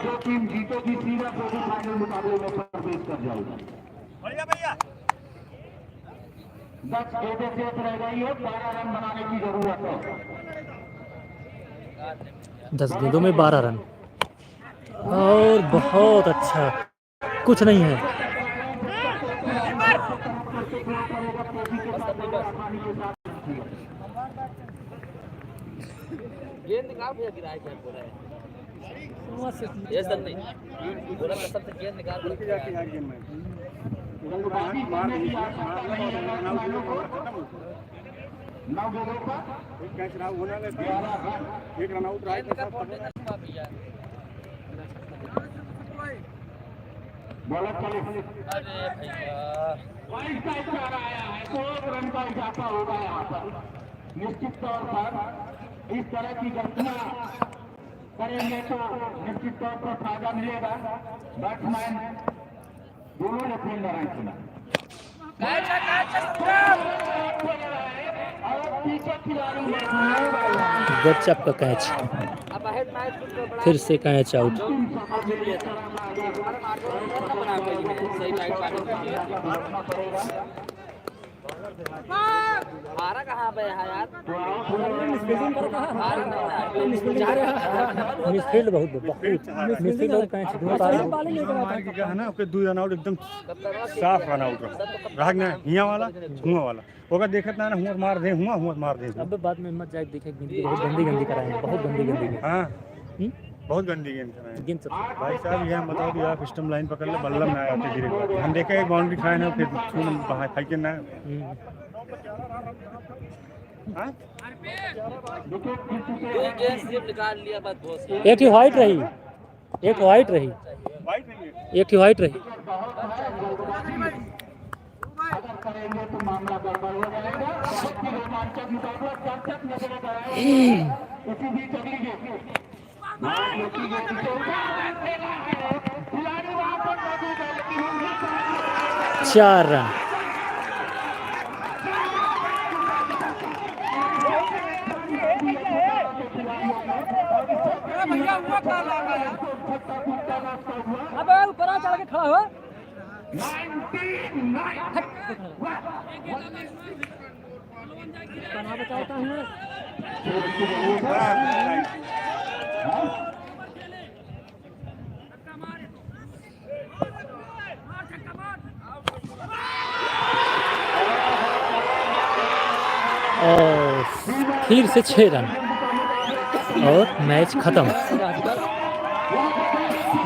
जो टीम जीतेगी सीधा फाइनल मुकाबले में प्रवेश कर जाएगी। बढ़िया भैया 10 गेंदें शेष रह गई है। 12 रन बनाने की जरूरत है। 10 गेंदों में 12 रन और बहुत अच्छा कुछ नहीं है। गेंद निकाल भैया गिराए क्या बोला है ये सर नहीं बोला कसम से गेंद निकाल जाके यार गेम में जल्दबाजी करने की आवश्यकता नहीं है खिलाड़ियों को। 9 गेंदों पर 11 रन। बॉलर चले अरे भैया वाइड का इशारा आया है तो 1 रन का इजाफा होगा यहाँ पर। निश्चित तौर पर इस तरह की गलतियां करेंगे तो निश्चित तौर पर फायदा मिलेगा। बैट्समैन दोनों ने फील्डर हैं चुना और पीछे खिलाड़ी गजब का कैच, अब हेड मैच को बड़ा फिर से कैच आउट। सही लाइट हारा कहाँ पे है यार? मिसफील्ड बहुत मिसफील्ड और कैच दोनों तार है ना ओके 2 रन आउट एकदम साफ रन आउट रहा ना हिया वाला हुआ वाला ओका देखत ना हुआ मार दे हुआ मार दे। अब बाद में मत जाए देखे बहुत गंदी कराएंगे, बहुत गंदी हां बहुत गंदी गेंद कराए गेंद सब। भाई साहब यहाँ बताओ कि आप सिस्टम लाइन पकड़ ले बल्लम ना आते गिरे हम देखे एक बाउंड्री खाए ना फिर छून बाहर खाई के ना हां दो गेंद सिर्फ निकाल लिया बस बहुत। एक ही वाइट रही, एक वाइट रही, वाइट नहीं है एक ही वाइट रही। अगर करेंगे तो मामला गड़बड़ हो जाएगा। बहुत ही रोमांचक मुकाबला चर्चक नजर आ रहा है। इसी बीच अगली गेंद खिलाड़ी वहां पर मौजूद है लेकिन 4 रन। अबे ऊपर आ चढ़ के खड़ा हो। कहाँ बचाता है? और फिर से 6 रन और मैच खत्म।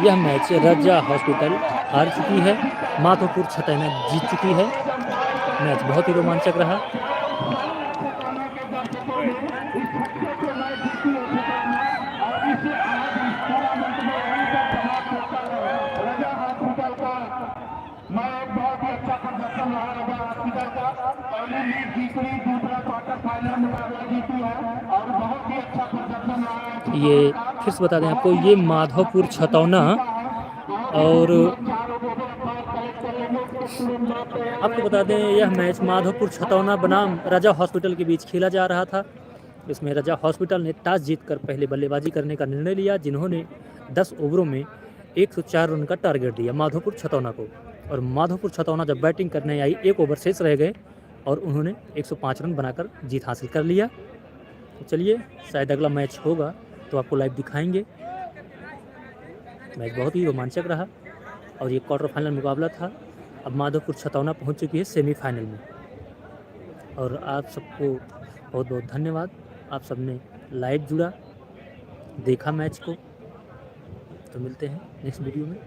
यह मैच रजा हॉस्पिटल हार चुकी है, माधोपुर छतैना जीत चुकी है। मैच बहुत ही रोमांचक रहा। ये फिर से बता दें आपको, ये माधोपुर छतौना और आपको बता दें यह मैच माधोपुर छतौना बनाम रजा हॉस्पिटल के बीच खेला जा रहा था। इसमें रजा हॉस्पिटल ने टॉस जीतकर पहले बल्लेबाजी करने का निर्णय लिया, जिन्होंने 10 ओवरों में 104 रन का टारगेट दिया माधोपुर छतौना को। और माधोपुर छतौना जब बैटिंग करने आई, 1 ओवर शेष रह गए और उन्होंने 105 रन बनाकर जीत हासिल कर लिया। तो चलिए, शायद अगला मैच होगा तो आपको लाइव दिखाएंगे। मैच बहुत ही रोमांचक रहा और ये क्वार्टर फाइनल मुकाबला था। अब माधोपुर छतौना पहुंच चुकी है सेमीफाइनल में। और आप सबको बहुत बहुत धन्यवाद, आप सबने लाइव जुड़ा, देखा मैच को। तो मिलते हैं नेक्स्ट वीडियो में।